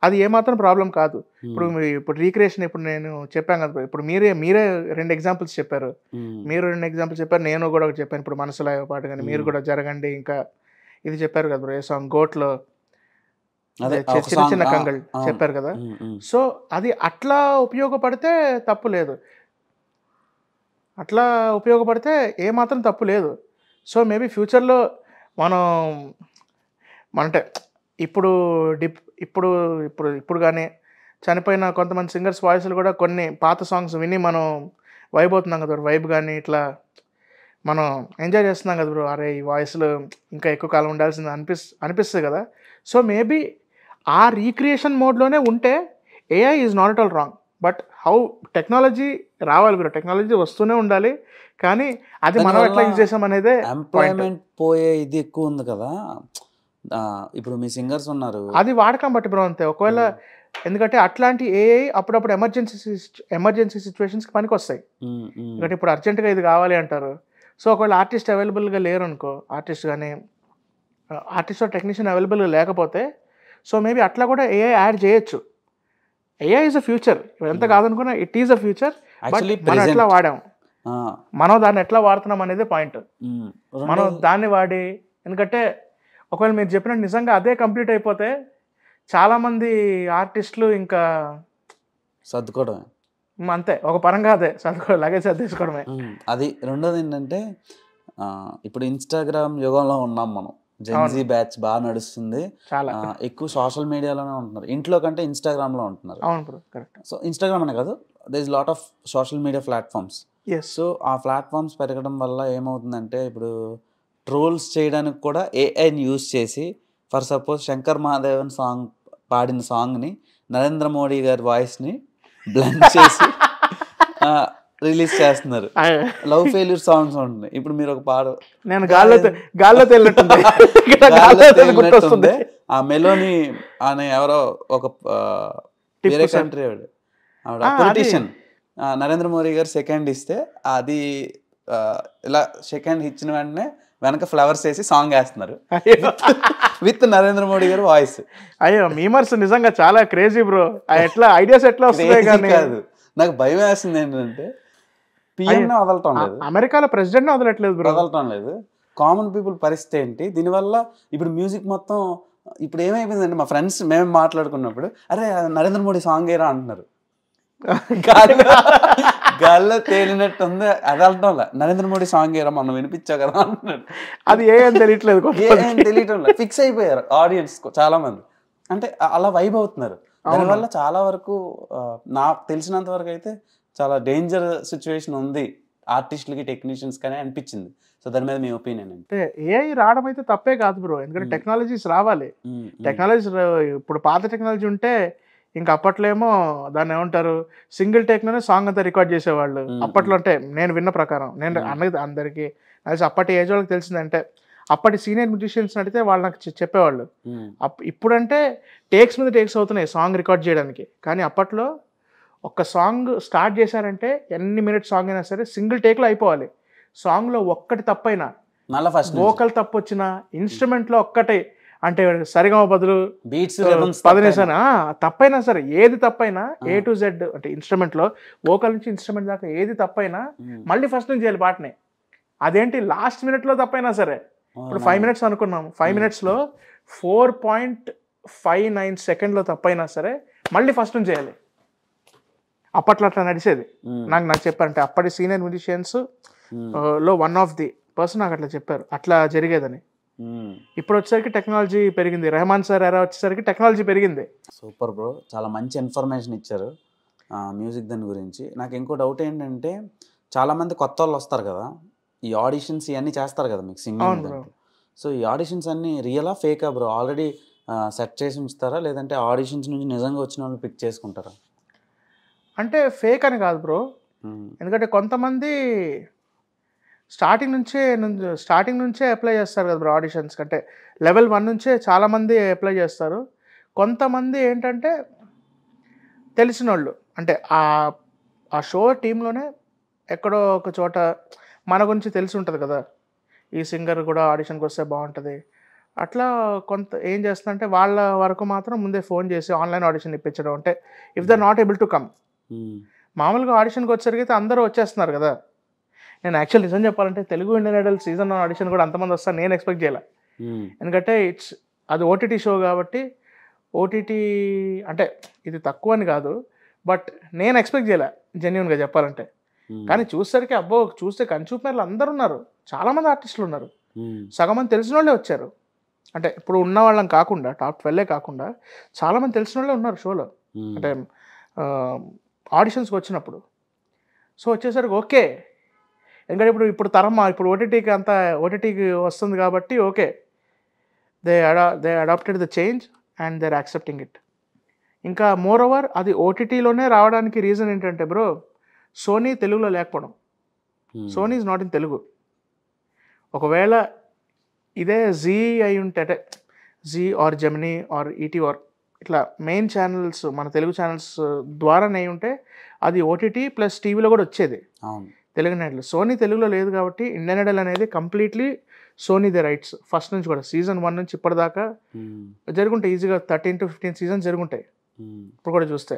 అది ఏమాత్రం ప్రాబ్లం కాదు. ఇప్పుడు రీక్రియేషన్, ఇప్పుడు నేను చెప్పాను కదా, ఇప్పుడు మీరే 2 ఎగ్జాంపుల్స్ చెప్పారు, నేను కూడా ఒకటి చెప్పాను. ఇప్పుడు మనసులో పాట కానీ మీరు కూడా జరగండి, ఇంకా ఇది చెప్పారు కదా బ్రో, ఏ సాంగ్ గోట్లో చిన్న చిన్న కంగల్ చెప్పారు కదా. సో అది అట్లా ఉపయోగపడితే తప్పు లేదు, అట్లా ఉపయోగపడితే ఏమాత్రం తప్పు లేదు. సో మేబీ ఫ్యూచర్లో మనం అంటే ఇప్పుడు కానీ చనిపోయిన కొంతమంది సింగర్స్ వాయిస్లు కూడా కొన్ని పాత సాంగ్స్ విని మనం వైబ్ అవుతున్నాం కదా, వైబ్ కానీ ఇట్లా మనం ఎంజాయ్ చేస్తున్నాం కదా బ్రో, అరే ఈ వాయిస్లు ఇంకా ఎక్కువ కాలం ఉండాల్సింది అనిపిస్తుంది కదా. సో మేబీ ఆ రీక్రియేషన్ మోడ్లోనే ఉంటే AI is not at all wrong, but how technology రావాలి బ్రో, టెక్నాలజీ వస్తూనే ఉండాలి, కానీ అది మనం ఎట్లా యూజ్ చేసాం అనేది. ఎంప్లాయ్మెంట్ పోయే ఇది ఎక్కువ ఉంది కదా. ఇప్పుడు మీ సింగర్స్ ఉన్నారు, అది వాడకం బట్టి బ్రో అంతే. ఒకవేళ ఎందుకంటే అట్లాంటి ఏఐ అప్పుడప్పుడు ఎమర్జెన్సీ సిచ్యువేషన్స్కి పనికి వస్తాయి. ఎందుకంటే ఇప్పుడు అర్జెంటుగా ఇది కావాలి అంటారు. సో ఒకవేళ ఆర్టిస్ట్ అవైలబుల్గా లేరు అనుకో, ఆర్టిస్ట్ టెక్నీషియన్ అవైలబుల్గా లేకపోతే సో మేబీ అట్లా కూడా ఏఐ యాడ్ చేయొచ్చు. ఏఐ ఈజ్ అ ఫ్యూచర్, ఎంత కాదనుకున్నా ఇట్ ఈజ్ అ ఫ్యూచర్. మనం ఎట్లా వాడాం, మనం దాన్ని ఎట్లా వాడుతున్నాం అనేది పాయింట్. మనం దాన్ని వాడి, ఎందుకంటే ఒకవేళ మీరు చెప్పినట్టు నిజంగా అదే కంప్లీట్ అయిపోతే చాలామంది ఆర్టిస్టులు ఇంకా సర్దుకోవడమే అంతే, ఒక పరంగా అదే లగేజ్ సర్దేసుకోవడమే. అది. రెండోది ఏంటంటే ఇప్పుడు ఇన్స్టాగ్రామ్ యుగంలో ఉన్నాం మనం, జెన్జీ బ్యాచ్ బాగా నడుస్తుంది, చాలా ఎక్కువ సోషల్ మీడియాలోనే ఉంటున్నారు, ఇంట్లో కంటే ఇన్స్టాగ్రామ్లో ఉంటున్నారు. అవును బ్రో, కరెక్ట్. సో ఇన్స్టాగ్రామ్ అనే కాదు, there is lot of social media platforms. So ఆ ప్లాట్ఫామ్స్ పెరగడం వల్ల ఏమవుతుందంటే ఇప్పుడు ట్రోల్స్ చేయడానికి కూడా ఏఐని యూజ్ చేసి, for suppose Shankar Mahadevan song పాడిన సాంగ్ని నరేంద్ర మోడీ గారి వాయిస్ని బ్లెండ్ చేసి రిలీజ్ చేస్తున్నారు. లవ్ ఫెయిల్యూర్ సాంగ్స్ ఉంటున్నాయి. ఇప్పుడు మీరు ఒక పాట నేను గాల్లో తేలినట్టుంది, ఆ మెలోని అనే ఎవరో ఒక వేరే కంట్రీ ఆవిడ పొలిటీషియన్ నరేంద్ర మోడీ గారు సెకండ్ ఇస్తే అది ఇలా సెకండ్ ఇచ్చిన వెంటనే వెనక ఫ్లవర్స్ వేసి సాంగ్ వేస్తున్నారు అయ్యో విత్ నరేంద్ర మోడీ గారు వాయిస్. అయ్యో మీమర్స్ నిజంగా చాలా క్రేజీ బ్రో. ఎట్లా ఐడియాస్ ఎట్లా వస్తున్నాయి కానీ కాదు, నాకు భయం వేస్తుంది ఏంటంటే పిఎం వదలటం లేదు, అమెరికాలో ప్రెసిడెంట్ వదలట్లేదు బ్రో, వదలటం లేదు. కామన్ పీపుల్ పరిస్థితి ఏంటి దీనివల్ల? ఇప్పుడు మ్యూజిక్ మొత్తం ఇప్పుడు ఏమైపోయిందంటే మా ఫ్రెండ్స్ మేము మాట్లాడుకున్నప్పుడు అరే నరేంద్ర మోడీ సాంగ్ ఏరా అంటున్నారు. గాల్లో తేలినట్టు ఉంది, అది వెళ్ళటం నరేంద్ర మోడీ సాంగ్ ఏరా మనం వినిపించావు కదా అంటున్నాడు. అది ఏం తెలియట్లేదు, ఏం తెలియటం లేదు, ఫిక్స్ అయిపోయారు ఆడియన్స్ చాలా మంది. అంటే అలా వైబ్ అవుతున్నారు. దానివల్ల చాలా వరకు నాకు తెలిసినంత వరకు అయితే చాలా డేంజర్ సిచ్యువేషన్ ఉంది ఆర్టిస్టులకి టెక్నీషియన్స్ కానీ అనిపించింది. సో దాని మీద మీ ఒపీనియన్ అంటే ఏఐ రావడం అయితే తప్పే కాదు బ్రో, ఎందుకంటే టెక్నాలజీస్ రావాలి. టెక్నాలజీ ఇప్పుడు పాత టెక్నాలజీ ఉంటే ఇంకా అప్పట్లో ఏమో దాన్ని ఏమంటారు సింగిల్ టేక్లోనే సాంగ్ అంతా రికార్డ్ చేసేవాళ్ళు అప్పట్లో. అంటే నేను విన్న ప్రకారం, నేను అన్నది అందరికీ తెలిసి అప్పటి ఏజ్ వాళ్ళకి తెలిసిందంటే అప్పటి సీనియర్ మ్యూజిషియన్స్ అడిగితే వాళ్ళు నాకు చెప్పేవాళ్ళు. ఇప్పుడంటే టేక్స్ మీద టేక్స్ అవుతున్నాయి సాంగ్ రికార్డ్ చేయడానికి, కానీ అప్పట్లో ఒక సాంగ్ స్టార్ట్ చేశారంటే ఎన్ని మినిట్స్ సాంగ్ అయినా సరే సింగిల్ టేక్లో అయిపోవాలి. సాంగ్లో ఒక్కటి తప్పైనా, వోకల్ తప్పు వచ్చినా, ఇన్స్ట్రుమెంట్లో ఒక్కటే అంటే సరిగమ బదులు బీట్స్ పదనేసానా తప్పైనా సరే, ఏది తప్పైనా A to Z అంటే ఇన్స్ట్రుమెంట్లో వోకల్ నుంచి ఇన్స్ట్రుమెంట్ దాకా ఏది తప్పైనా మళ్ళీ ఫస్ట్ నుంచి చేయాలి పాటని. అదేంటి లాస్ట్ మినిట్లో తప్పైనా సరే, ఇప్పుడు 5 minutes అనుకున్నాం, 5 minutesలో 4.59 seconds తప్పైనా సరే మళ్ళీ ఫస్ట్ నుంచి చేయాలి. అప్పట్లో అట్లా నడిచేది. నాకు చెప్పారంటే అప్పటి సీనియర్ మ్యూజిషియన్స్ లో వన్ ఆఫ్ ది పర్సన్ నాకు అట్లా చెప్పారు, అట్లా జరిగేదని. ఇప్పుడు వచ్చేసరికి టెక్నాలజీ పెరిగింది, రెహమాన్ సార్ ఎరా వచ్చేసరికి టెక్నాలజీ పెరిగింది. సూపర్ బ్రో, చాలా మంచి ఇన్ఫర్మేషన్ ఇచ్చారు మ్యూజిక్ దాని గురించి. నాకు ఇంకో డౌట్ ఏంటంటే చాలామంది కొత్త వాళ్ళు వస్తారు కదా, ఈ ఆడిషన్స్ ఇవన్నీ చేస్తారు కదా మీకు సింగింగ్. సో ఈ ఆడిషన్స్ అన్నీ రియలా ఫేకా బ్రో? ఆల్రెడీ సెట్ చేసి ఉంచుతారా, లేదంటే ఆడిషన్స్ నుంచి నిజంగా వచ్చిన వాళ్ళు పిక్ చేసుకుంటారా? అంటే ఫేక్ అని కాదు బ్రో, ఎందుకంటే కొంతమంది స్టార్టింగ్ నుంచే అప్లై చేస్తారు కదా బ్రో ఆడిషన్స్ కంటే. లెవెల్ 1 నుంచే చాలామంది అప్లై చేస్తారు. కొంతమంది ఏంటంటే తెలిసిన వాళ్ళు, అంటే ఆ షో టీంలోనే ఎక్కడో ఒక చోట మన గురించి తెలిసి ఉంటుంది కదా, ఈ సింగర్ కూడా ఆడిషన్కి వస్తే బాగుంటుంది, అట్లా కొంత ఏం చేస్తుందంటే వాళ్ళ వరకు మాత్రం ముందే ఫోన్ చేసి ఆన్లైన్ ఆడిషన్ ఇప్పించడం. అంటే if they not able to come, మామూలుగా ఆడిషన్కి వచ్చేసరికి అయితే అందరూ వచ్చేస్తున్నారు కదా. నేను యాక్చువల్ నిజం చెప్పాలంటే Telugu Indian Idol season 1 audition కూడా అంతమంది వస్తారు నేను ఎక్స్పెక్ట్ చేయాలి. ఎందుకంటే అది ఓటీటీ షో కాబట్టి, ఓటీటీ అంటే ఇది తక్కువ అని కాదు, బట్ నేను ఎక్స్పెక్ట్ చేయాలి జెన్యున్గా చెప్పాలంటే. కానీ చూసేసరికి అబ్బో చూస్తే కన్సూమర్లు అందరూ ఉన్నారు, చాలామంది ఆర్టిస్టులు ఉన్నారు, సగం మంది తెలిసిన వాళ్ళే వచ్చారు. అంటే ఇప్పుడు ఉన్న వాళ్ళని కాకుండా టాప్ 12 కాకుండా చాలామంది తెలిసిన వాళ్ళే ఉన్నారు షోలో, అంటే ఆడిషన్స్కి వచ్చినప్పుడు. సో వచ్చేసరికి ఓకే, ఎందుకంటే ఇప్పుడు తరం ఇప్పుడు ఓటీటీకి వస్తుంది కాబట్టి okay, they adapted the change and they are accepting it. ఇంకా మోర్ ఓవర్ అది ఓటీటీలోనే రావడానికి రీజన్ ఏంటంటే బ్రో, సోనీ తెలుగులో లేకపోవడం. Sony is not in Telugu. ఒకవేళ ఇదే జీ అయి ఉంటే, అంటే Zee or Gemini or ET or ఇట్లా మెయిన్ ఛానల్స్ మన తెలుగు ఛానల్స్ ద్వారానే ఉంటే అది ఓటీటీ ప్లస్ టీవీలో కూడా వచ్చేది తెలుగు నెట్లో. సోనీ తెలుగులో లేదు కాబట్టి ఇండియన్ ఐడల్ అనేది కంప్లీట్లీ సోనీదే రైట్స్ ఫస్ట్ నుంచి కూడా. సీజన్ 1 నుంచి ఇప్పటిదాకా జరుగుంటాయి, ఈజీగా 13 to 15 seasons జరుగుంటాయి ఇప్పుడు కూడా చూస్తే.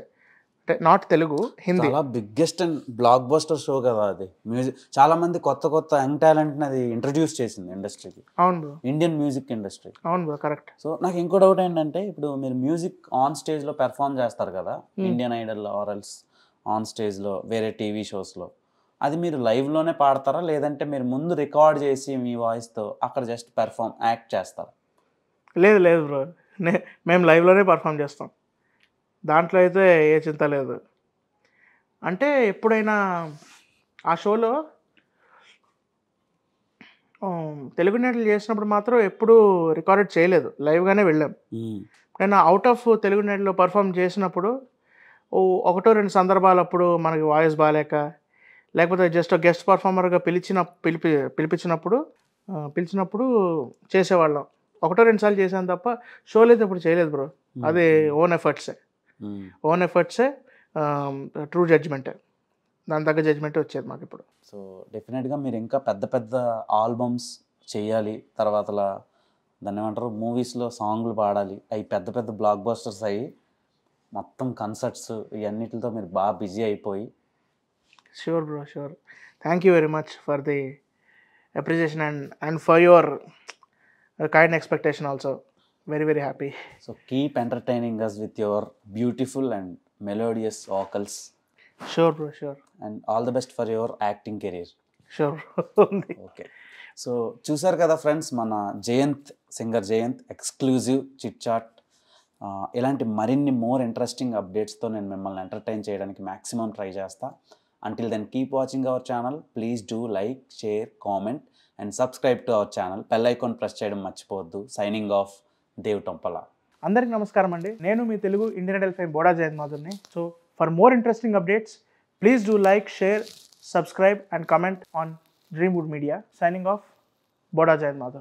అంటే నాట్ తెలుగు, హిందీ. చాలా biggest and block buster show కదా అది. మ్యూజిక్ చాలా మంది కొత్త యంగ్ టాలెంట్ని అది ఇంట్రడ్యూస్ చేసింది ఇండస్ట్రీకి. అవును బ్రో, ఇండియన్ మ్యూజిక్ ఇండస్ట్రీ. అవును బ్రో, కరెక్ట్. సో నాకు ఇంకో డౌట్ ఏంటంటే, ఇప్పుడు మీరు మ్యూజిక్ ఆన్ స్టేజ్లో పెర్ఫామ్ చేస్తారు కదా, Indian Idol or else on స్టేజ్లో వేరే టీవీ షోస్లో, అది మీరు లైవ్లోనే పాడతారా, లేదంటే మీరు ముందు రికార్డ్ చేసి మీ వాయిస్తో అక్కడ జస్ట్ యాక్ట్ చేస్తారా? లేదు బ్రో, మేము లైవ్లోనే పర్ఫామ్ చేస్తాం, దాంట్లో అయితే ఏ చింత లేదు. అంటే ఎప్పుడైనా ఆ షోలో తెలుగు నెట్లు చేసినప్పుడు మాత్రం ఎప్పుడూ రికార్డెడ్ చేయలేదు, లైవ్గానే వెళ్ళాం. నేను అవుట్ ఆఫ్ తెలుగు నెట్లో పర్ఫామ్ చేసినప్పుడు 1-2 సందర్భాలు అప్పుడు మనకి వాయిస్ బాగాలేక, లేకపోతే జస్ట్ గెస్ట్ పర్ఫార్మర్గా పిలిపించినప్పుడు చేసేవాళ్ళం. 1-2 సార్లు చేశాను తప్ప షోలో అయితే ఇప్పుడు చేయలేదు బ్రో. అది ఓన్ ఎఫర్ట్సే ట్రూ జడ్జ్మెంటే. దాని తగ్గ జడ్జ్మెంట్ వచ్చేది మాకు ఇప్పుడు. సో డెఫినెట్గా మీరు ఇంకా పెద్ద పెద్ద ఆల్బమ్స్ చేయాలి, తర్వాత దాన్ని ఏమంటారు మూవీస్లో సాంగ్లు పాడాలి, అవి పెద్ద పెద్ద బ్లాక్ బస్టర్స్ అయ్యి మొత్తం కన్సర్ట్స్ ఇవన్నిటితో మీరు బాగా బిజీ అయిపోయి. Sure bro, sure. Thank you very much for the appreciation and for your kind expectation also. Very very happy. So keep entertaining us with your beautiful and melodious vocals. Sure bro, sure. And all the best for your acting career. Sure. Okay, so చూసారు కదా friends, మన singer Jayant exclusive chit chat. ఇలాంటి మరిన్ని more interesting అప్డేట్స్తో నేను మిమ్మల్ని entertain చేయడానికి maximum try చేస్తా. Until then keep watching our channel. Please do like, share, comment and subscribe to our channel. Bell icon press చేయడం మర్చిపోవద్దు. Signing off, Dev Tompala. అందరికి నమస్కారం అండి. నేను మీ Telugu Indian idol fame Boda Jayanth మాధుర్ని. So for more interesting updates, please do like, share, subscribe and comment on Dreamwood Media. Signing off, Boda Jayant Madhur.